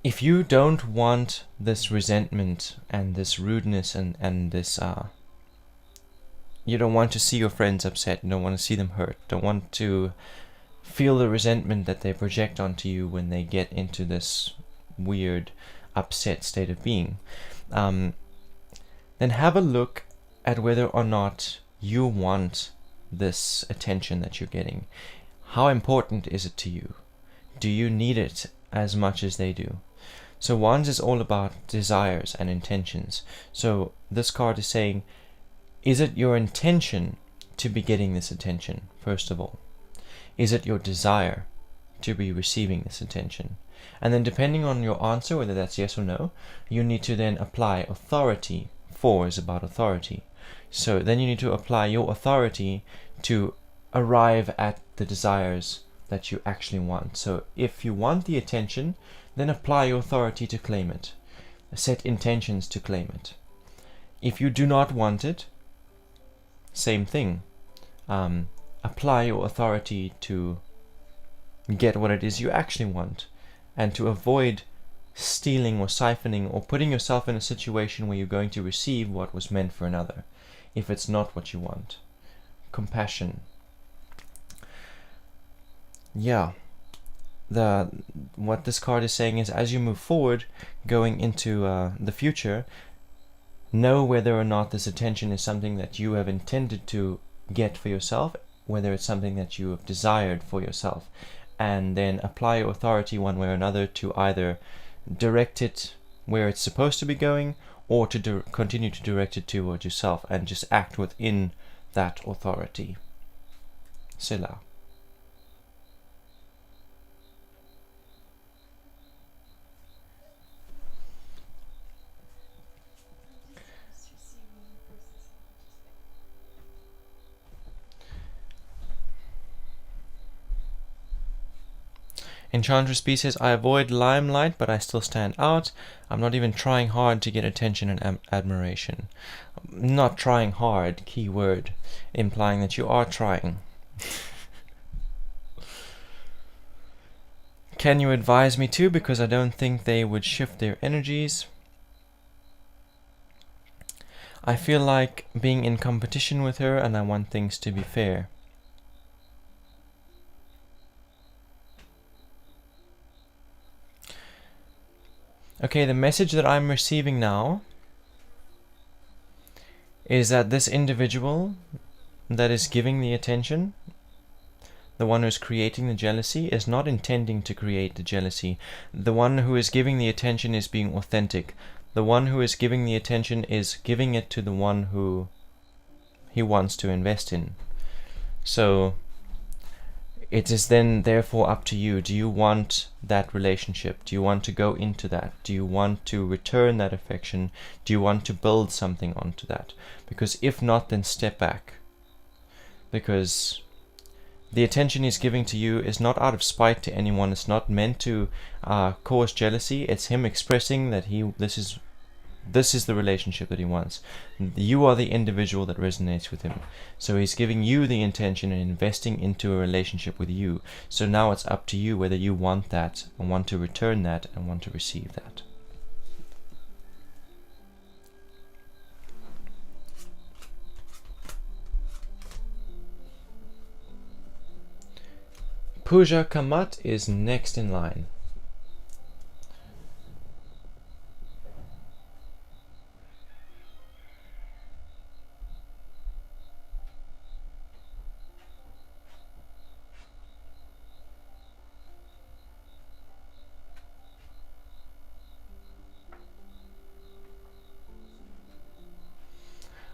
If you don't want this resentment and this rudeness and this you don't want to see your friends upset, you don't want to see them hurt, don't want to feel the resentment that they project onto you when they get into this weird upset state of being, then have a look at whether or not you want this attention that you're getting. How important is it to you? Do you need it as much as they do? So Wands is all about desires and intentions. So this card is saying, is it your intention to be getting this attention, first of all? Is it your desire to be receiving this attention? And then depending on your answer, whether that's yes or no, you need to then apply authority. 4 is about authority. So then you need to apply your authority to arrive at the desires that you actually want. So if you want the attention, then apply your authority to claim it. Set intentions to claim it. If you do not want it, same thing. Apply your authority to get what it is you actually want, and to avoid stealing or siphoning or putting yourself in a situation where you're going to receive what was meant for another, if it's not what you want. Compassion. Yeah. What this card is saying is, as you move forward, going into the future, know whether or not this attention is something that you have intended to get for yourself, whether it's something that you have desired for yourself, and then apply your authority one way or another to either direct it where it's supposed to be going, or to continue to direct it towards yourself, and just act within that authority. Selah. Enchantress B says, I avoid limelight, but I still stand out. I'm not even trying hard to get attention and admiration. Not trying hard, key word, implying that you are trying. Can you advise me to? Because I don't think they would shift their energies. I feel like being in competition with her, and I want things to be fair. Okay, the message that I'm receiving now is that this individual that is giving the attention, the one who's creating the jealousy, is not intending to create the jealousy. The one who is giving the attention is being authentic. The one who is giving the attention is giving it to the one who he wants to invest in. So it is then therefore up to you. Do you want that relationship? Do you want to go into that? Do you want to return that affection? Do you want to build something onto that? Because if not, then step back. Because the attention he's giving to you is not out of spite to anyone. It's not meant to cause jealousy. It's him expressing that this is the relationship that he wants. You are the individual that resonates with him. So he's giving you the intention and investing into a relationship with you. So now it's up to you whether you want that and want to return that and want to receive that. Pooja Kamat is next in line.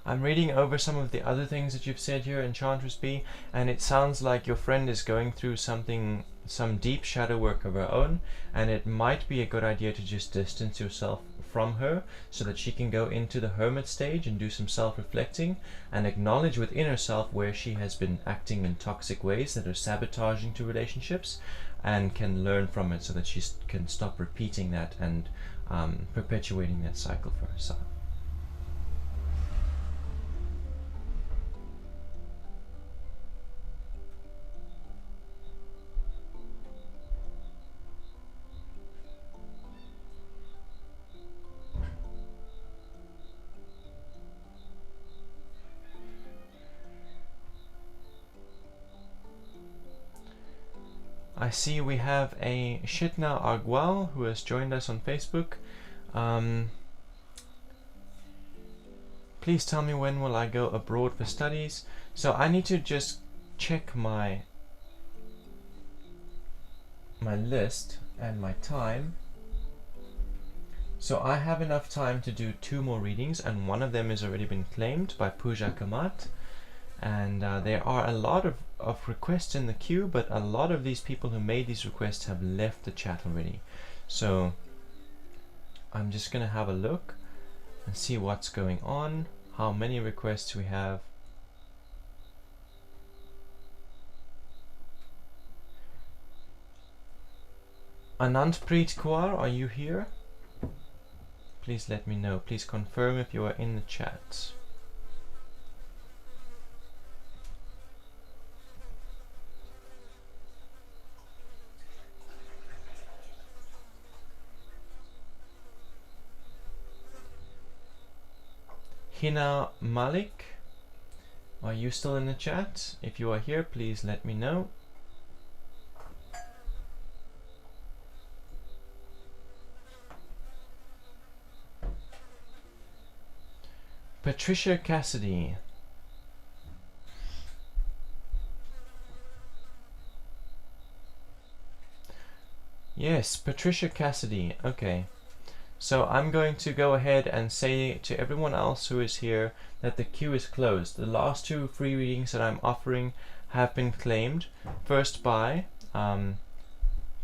I'm reading over some of the other things that you've said here, Enchantress B, and it sounds like your friend is going through some deep shadow work of her own, and it might be a good idea to just distance yourself from her, so that she can go into the hermit stage and do some self-reflecting and acknowledge within herself where she has been acting in toxic ways that are sabotaging to relationships, and can learn from it so that she can stop repeating that and perpetuating that cycle for herself. I see we have a Shitna Argual who has joined us on Facebook. Please tell me, when will I go abroad for studies? So I need to just check my list and my time. So I have enough time to do 2 more readings, and one of them has already been claimed by Pooja Kamat. And there are a lot of requests in the queue, but a lot of these people who made these requests have left the chat already. So I'm just going to have a look and see what's going on, how many requests we have. Anandpreet Kaur, are you here? Please let me know. Please confirm if you are in the chat. Hina Malik, are you still in the chat? If you are here, please let me know. Patricia Cassidy. Yes, Patricia Cassidy. Okay. So I'm going to go ahead and say to everyone else who is here that the queue is closed. The last 2 free readings that I'm offering have been claimed. First by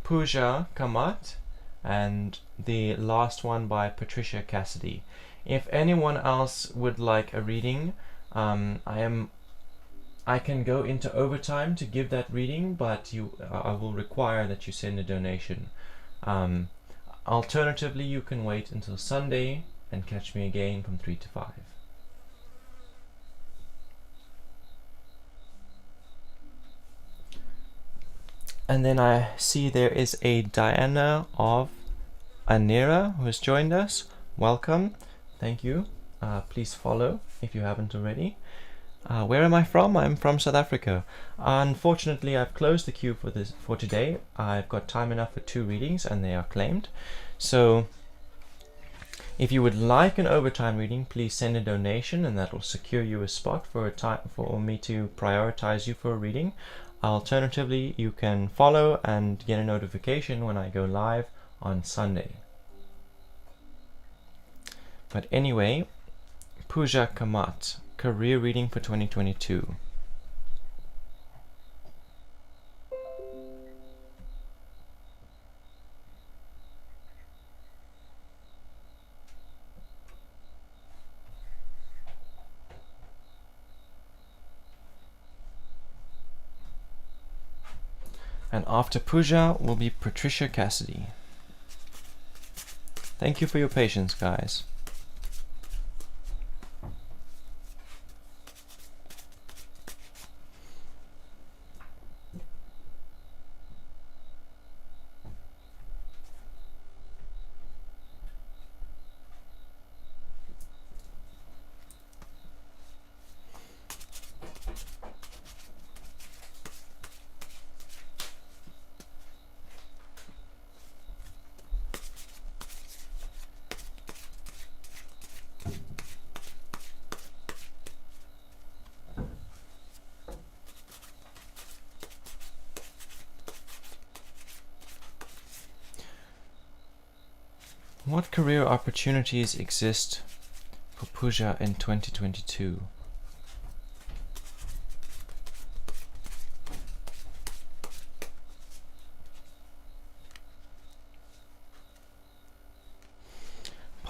Pooja Kamat, and the last one by Patricia Cassidy. If anyone else would like a reading, I can go into overtime to give that reading, but I will require that you send a donation. Alternatively, you can wait until Sunday and catch me again from 3 to 5. And then I see there is a Diana of Anira who has joined us. Welcome. Thank you. Please follow if you haven't already. Where am I from? I'm from South Africa. Unfortunately, I've closed the queue for today. I've got time enough for 2 readings, and they are claimed. So if you would like an overtime reading, please send a donation, and that will secure you a spot for me to prioritize you for a reading. Alternatively, you can follow and get a notification when I go live on Sunday. But anyway, Pooja Kamat, career reading for 2022. And after Pooja will be Patricia Cassidy. Thank you for your patience, guys. What career opportunities exist for Pooja in 2022?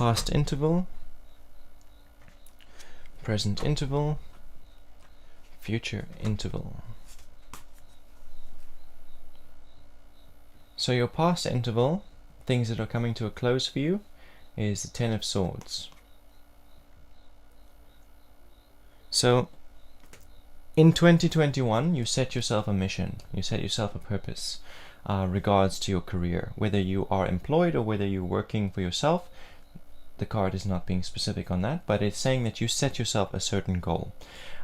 past interval, present interval, future interval. So your past interval, things that are coming to a close for you, is the Ten of Swords. So in 2021, you set yourself a mission, you set yourself a purpose regards to your career, whether you are employed or whether you're working for yourself. The card is not being specific on that, but it's saying that you set yourself a certain goal.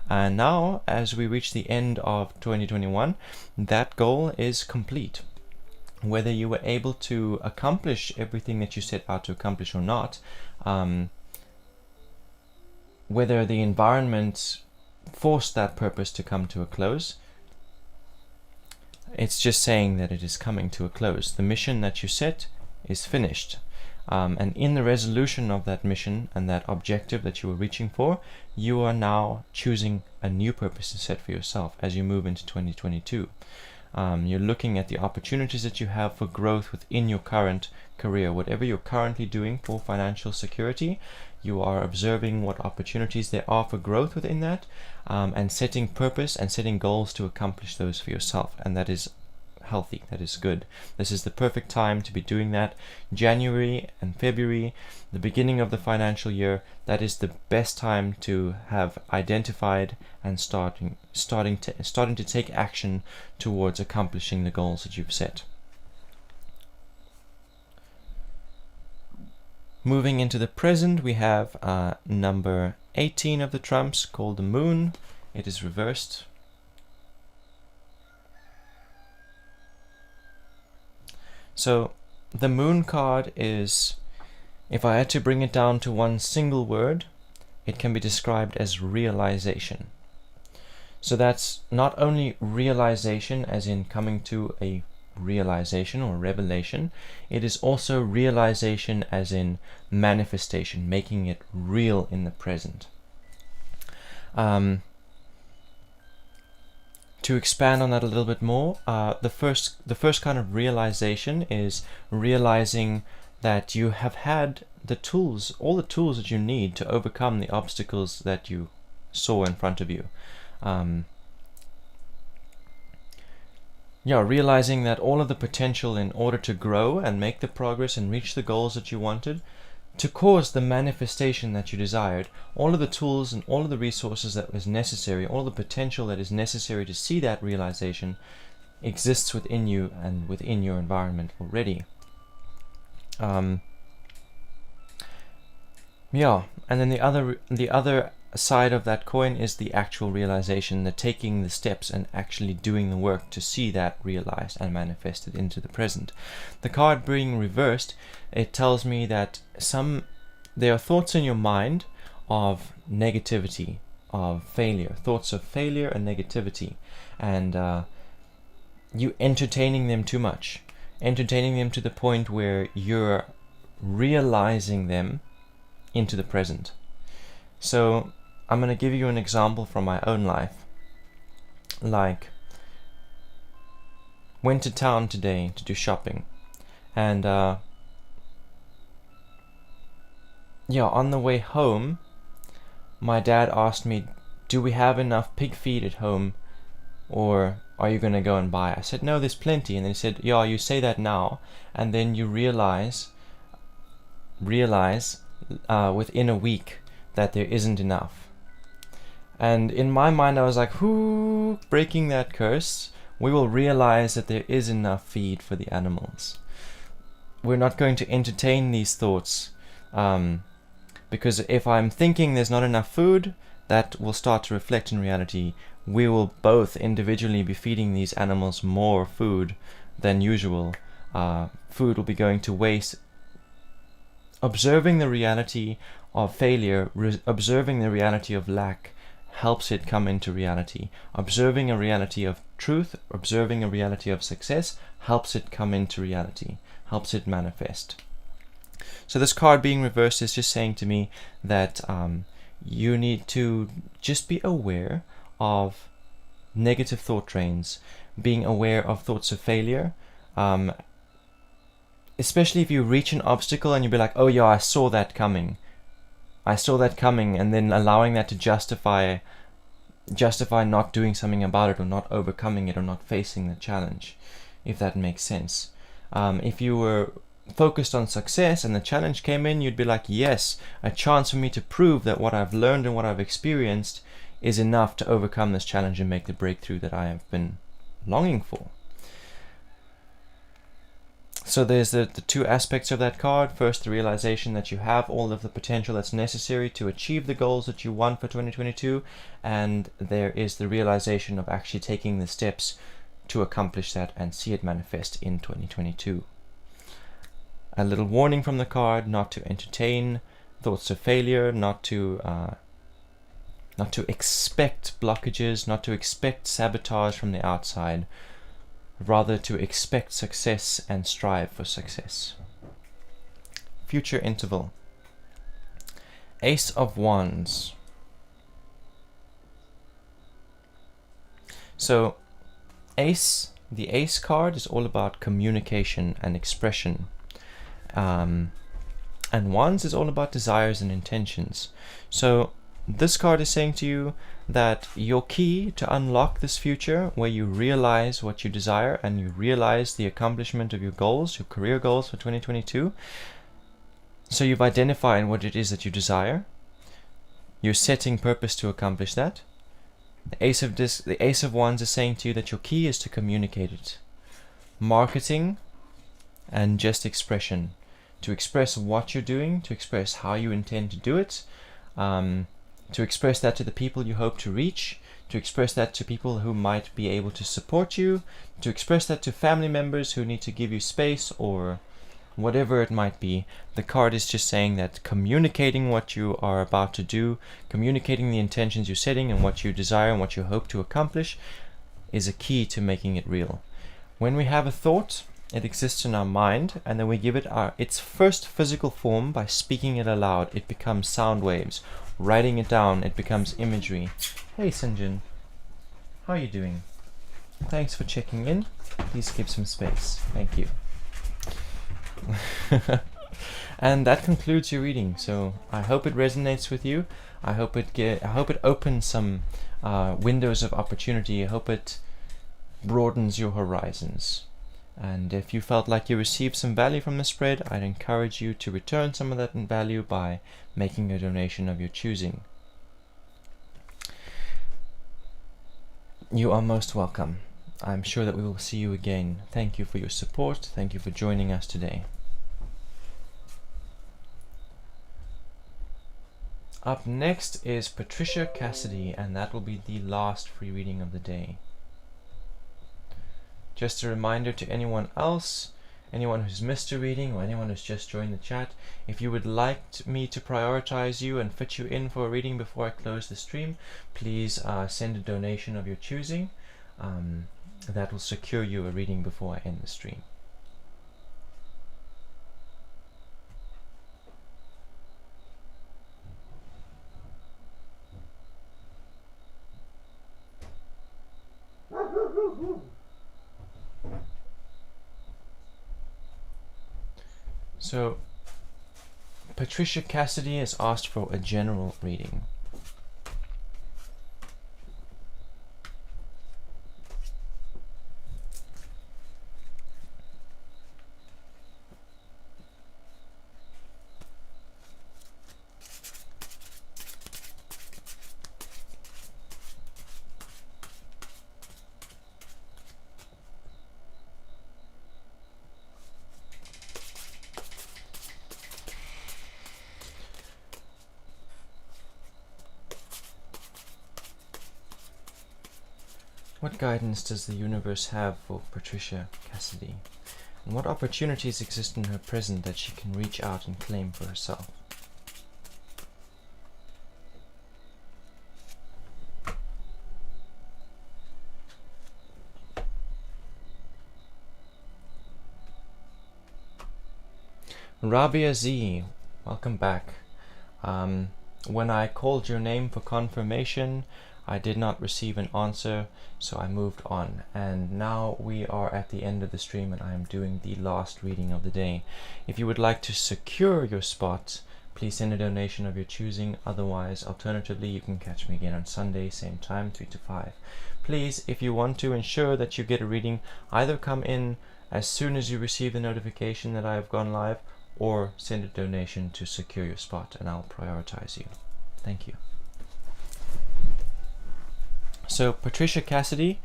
And now, as we reach the end of 2021, that goal is complete. Whether you were able to accomplish everything that you set out to accomplish or not, whether the environment forced that purpose to come to a close, it's just saying that it is coming to a close. The mission that you set is finished. And in the resolution of that mission and that objective that you were reaching for, you are now choosing a new purpose to set for yourself as you move into 2022. You're looking at the opportunities that you have for growth within your current career. Whatever you're currently doing for financial security, you are observing what opportunities there are for growth within that, and setting purpose and setting goals to accomplish those for yourself. And that is healthy, that is good. This is the perfect time to be doing that. January and February, the beginning of the financial year, that is the best time to have identified and starting to take action towards accomplishing the goals that you've set. Moving into the present, we have number 18 of the trumps, called the Moon. It is reversed. So the Moon card is, if I had to bring it down to one single word, it can be described as realization. So that's not only realization as in coming to a realization or revelation, it is also realization as in manifestation, making it real in the present. To expand on that a little bit more, the first kind of realization is realizing that you have had the tools, all the tools that you need to overcome the obstacles that you saw in front of you. Realizing that all of the potential in order to grow and make the progress and reach the goals that you wanted, to cause the manifestation that you desired, all of the tools and all of the resources that was necessary, all the potential that is necessary to see that realization exists within you and within your environment already. And then the other side of that coin is the actual realization, the taking the steps and actually doing the work to see that realized and manifested into the present. The card being reversed, it tells me that there are thoughts in your mind of negativity, of failure, thoughts of failure and negativity, and you entertaining them too much, entertaining them to the point where you're realizing them into the present. So I'm going to give you an example from my own life. Like, went to town today to do shopping, and on the way home, my dad asked me, do we have enough pig feed at home, or are you going to go and buy? I said, no, there's plenty. And then he said, yeah, you say that now, and then you realize within a week that there isn't enough. And in my mind I was like, breaking that curse, we will realize that there is enough feed for the animals. We're not going to entertain these thoughts, because if I'm thinking there's not enough food, that will start to reflect in reality. We will both individually be feeding these animals more food than usual. Food will be going to waste. Observing the reality of failure, observing the reality of lack, helps it come into reality. Observing a reality of truth, observing a reality of success, helps it come into reality, helps it manifest. So this card being reversed is just saying to me that you need to just be aware of negative thought trains, being aware of thoughts of failure, especially if you reach an obstacle and you'll be like, oh yeah, I saw that coming, and then allowing that to justify not doing something about it, or not overcoming it, or not facing the challenge, if that makes sense. If you were focused on success and the challenge came in, you'd be like, yes, a chance for me to prove that what I've learned and what I've experienced is enough to overcome this challenge and make the breakthrough that I have been longing for. So there's the two aspects of that card. First, the realization that you have all of the potential that's necessary to achieve the goals that you want for 2022, and there is the realization of actually taking the steps to accomplish that and see it manifest in 2022. A little warning from the card: not to entertain thoughts of failure, not to expect blockages, not to expect sabotage from the outside, rather to expect success and strive for success. Future interval. Ace of Wands. So the Ace card is all about communication and expression. And Wands is all about desires and intentions. So this card is saying to you that your key to unlock this future, where you realize what you desire and you realize the accomplishment of your goals, your career goals for 2022. So you've identified what it is that you desire. You're setting purpose to accomplish that. The Ace of Wands is saying to you that your key is to communicate it. Marketing and just expression. To express what you're doing, to express how you intend to do it, to express that to the people you hope to reach, to express that to people who might be able to support you, to express that to family members who need to give you space, or whatever it might be. The card is just saying that communicating what you are about to do, communicating the intentions you're setting and what you desire and what you hope to accomplish, is a key to making it real. When we have a thought, it exists in our mind, and then we give it its first physical form by speaking it aloud. It becomes sound waves. Writing it down, it becomes imagery. Hey Sinjin, how are you doing? Thanks for checking in. Please give some space. Thank you. And that concludes your reading. So I hope it resonates with you. I hope it opens some windows of opportunity. I hope it broadens your horizons. And if you felt like you received some value from the spread, I'd encourage you to return some of that value by making a donation of your choosing. You are most welcome. I'm sure that we will see you again. Thank you for your support. Thank you for joining us today. Up next is Patricia Cassidy, and that will be the last free reading of the day. Just a reminder to anyone else, anyone who's missed a reading or anyone who's just joined the chat, if you would like me to prioritize you and fit you in for a reading before I close the stream, please send a donation of your choosing. That will secure you a reading before I end the stream. So, Patricia Cassidy has asked for a general reading. What guidance does the universe have for Patricia Cassidy? And what opportunities exist in her present that she can reach out and claim for herself? Rabia Z, welcome back. When I called your name for confirmation, I did not receive an answer, so I moved on. And now we are at the end of the stream, and I am doing the last reading of the day. If you would like to secure your spot, please send a donation of your choosing. Otherwise, alternatively, you can catch me again on Sunday, same time, 3 to 5. Please, if you want to ensure that you get a reading, either come in as soon as you receive the notification that I have gone live, or send a donation to secure your spot, and I'll prioritize you. Thank you. So, Patricia Cassidy,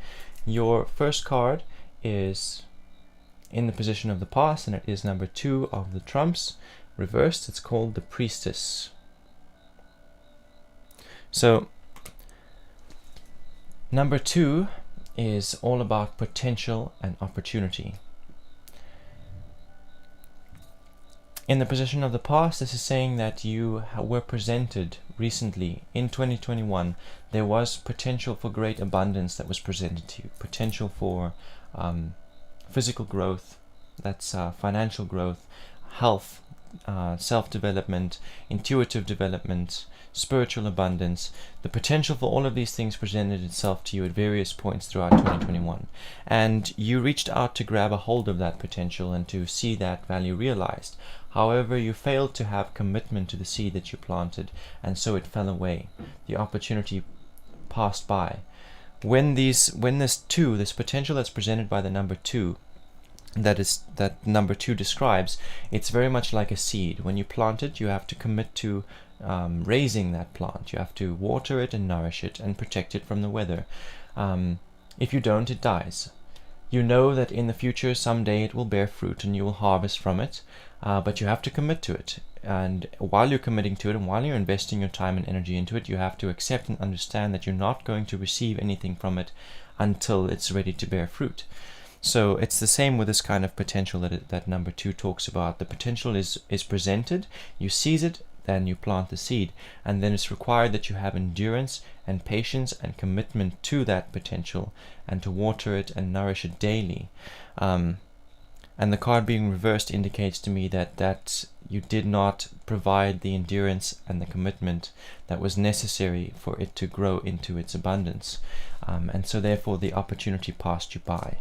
your first card is in the position of the past, and it is number 2 of the trumps. Reversed, it's called the Priestess. So, number 2 is all about potential and opportunity. In the position of the past, this is saying that you were presented recently in 2021. There was potential for great abundance that was presented to you. Potential for physical growth, that's financial growth, health, self-development, intuitive development, spiritual abundance. The potential for all of these things presented itself to you at various points throughout 2021, and you reached out to grab a hold of that potential and to see that value realized. However, you failed to have commitment to the seed that you planted, and so it fell away. The opportunity passed by. When this potential that's presented by the number 2, that number 2 describes, it's very much like a seed. When you plant it, you have to commit to raising that plant. You have to water it and nourish it and protect it from the weather. If you don't, it dies. You know that in the future, someday it will bear fruit and you will harvest from it, but you have to commit to it. And while you're committing to it, and while you're investing your time and energy into it, you have to accept and understand that you're not going to receive anything from it until it's ready to bear fruit. So it's the same with this kind of potential that number 2 talks about. The potential is presented, you seize it, then you plant the seed, and then it's required that you have endurance and patience and commitment to that potential, and to water it and nourish it daily. And the card being reversed indicates to me that you did not provide the endurance and the commitment that was necessary for it to grow into its abundance. And so therefore the opportunity passed you by.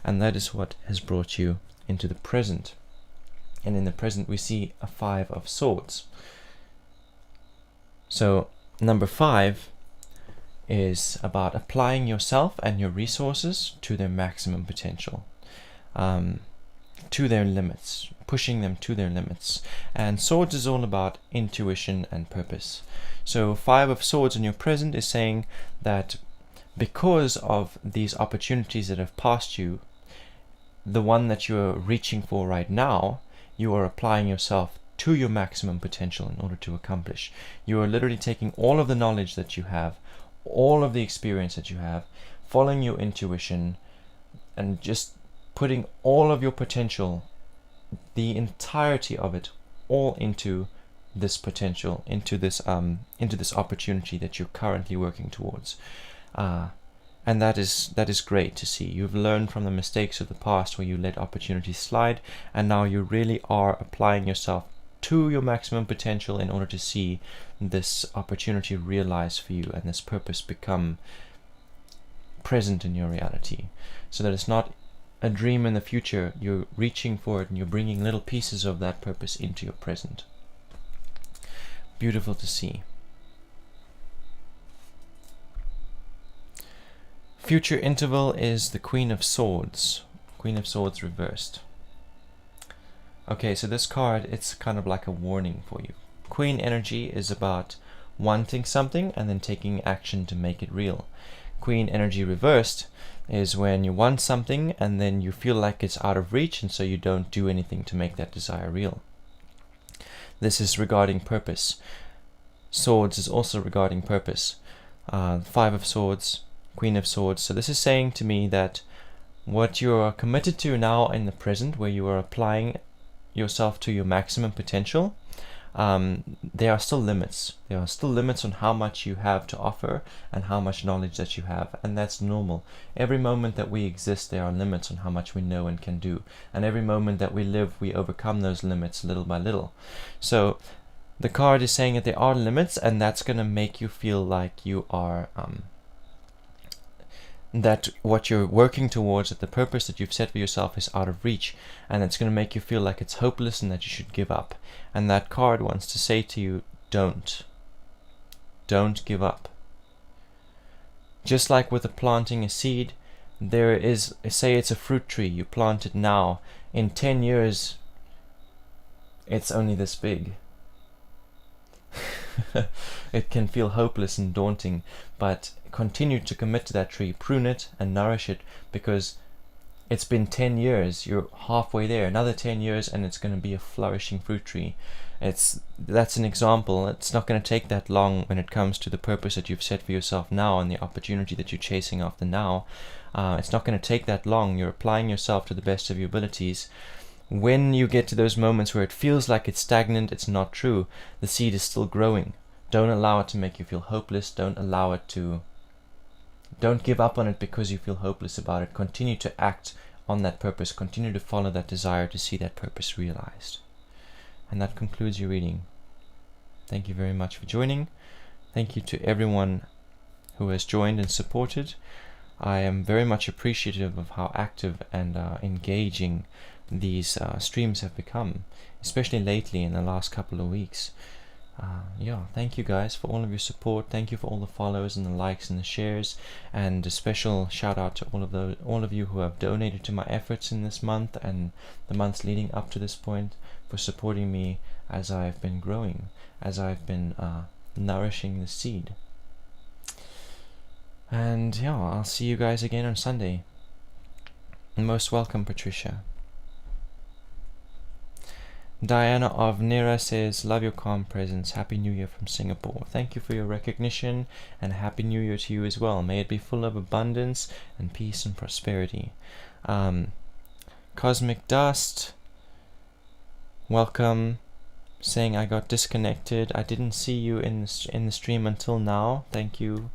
And that is what has brought you into the present. And in the present we see a 5 of swords. So number 5 is about applying yourself and your resources to their maximum potential, to their limits, pushing them to their limits. And swords is all about intuition and purpose. So 5 of swords in your present is saying that because of these opportunities that have passed you, the one that you're reaching for right now, you are applying yourself to your maximum potential in order to accomplish. You are literally taking all of the knowledge that you have, all of the experience that you have, following your intuition, and just putting all of your potential, the entirety of it, all into this potential, into this opportunity that you're currently working towards. And that is great to see. You've learned from the mistakes of the past where you let opportunities slide, and now you really are applying yourself to your maximum potential in order to see this opportunity realized for you and this purpose become present in your reality. So that it's not a dream in the future, you're reaching for it and you're bringing little pieces of that purpose into your present. Beautiful to see. Future interval is the Queen of Swords. Queen of Swords reversed. Okay, so this card, it's kind of like a warning for you. Queen energy is about wanting something and then taking action to make it real. Queen energy reversed is when you want something and then you feel like it's out of reach, and so you don't do anything to make that desire real. This is regarding purpose. Swords is also regarding purpose. 5 of Swords, Queen of Swords. So this is saying to me that what you are committed to now in the present, where you are applying yourself to your maximum potential, there are still limits. There are still limits on how much you have to offer and how much knowledge that you have, and that's normal. Every moment that we exist, there are limits on how much we know and can do, and every moment that we live, we overcome those limits little by little. So the card is saying that there are limits, and that's going to make you feel like you are that what you're working towards, that the purpose that you've set for yourself is out of reach, and it's going to make you feel like it's hopeless and that you should give up. And that card wants to say to you, don't give up. Just like with planting a seed, there is, say it's a fruit tree, you plant it now, in 10 years it's only this big. It can feel hopeless and daunting, but continue to commit to that tree, prune it and nourish it, because it's been 10 years, you're halfway there, another 10 years and it's going to be a flourishing fruit tree. That's an example. It's not going to take that long when it comes to the purpose that you've set for yourself now and the opportunity that you're chasing after now. It's not going to take that long. You're applying yourself to the best of your abilities. When you get to those moments where it feels like it's stagnant, it's not true. The seed is still growing. Don't allow it to make you feel hopeless. Don't give up on it because you feel hopeless about it. Continue to act on that purpose. Continue to follow that desire to see that purpose realized. And that concludes your reading. Thank you very much for joining. Thank you to everyone who has joined and supported. I am very much appreciative of how active and engaging these streams have become, especially lately in the last couple of weeks. Thank you guys for all of your support. Thank you for all the follows and the likes and the shares, and a special shout out to all of you who have donated to my efforts in this month and the months leading up to this point, for supporting me as I've been growing, as I've been nourishing the seed. And I'll see you guys again on Sunday. Most welcome, Patricia. Diana of Nera says, love your calm presence. Happy New Year from Singapore. Thank you for your recognition, and Happy New Year to you as well. May it be full of abundance and peace and prosperity. Cosmic Dust, welcome. Saying I got disconnected. I didn't see you in the stream until now. Thank you.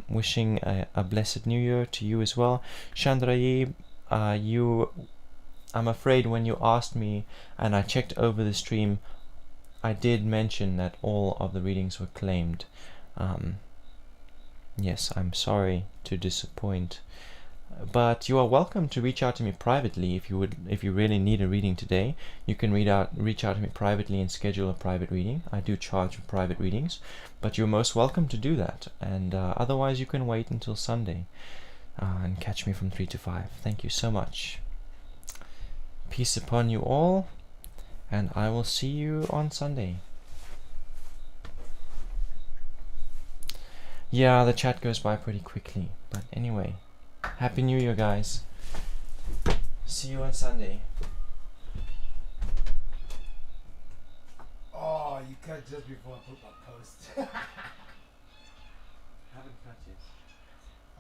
Wishing a blessed New Year to you as well. Chandrayi, I'm afraid when you asked me and I checked over the stream, I did mention that all of the readings were claimed. Yes, I'm sorry to disappoint, but you are welcome to reach out to me privately if you really need a reading today. You can reach out to me privately and schedule a private reading. I do charge for private readings, but you're most welcome to do that. And otherwise, you can wait until Sunday and catch me from 3 to 5. Thank you so much. Peace upon you all, and I will see you on Sunday. Yeah, the chat goes by pretty quickly, but anyway, Happy New Year, guys. See you on Sunday. Oh, you cut just before I put my post. Haven't cut yet.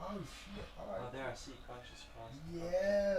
Oh shit! All right. Oh, there I see conscious past. Yeah.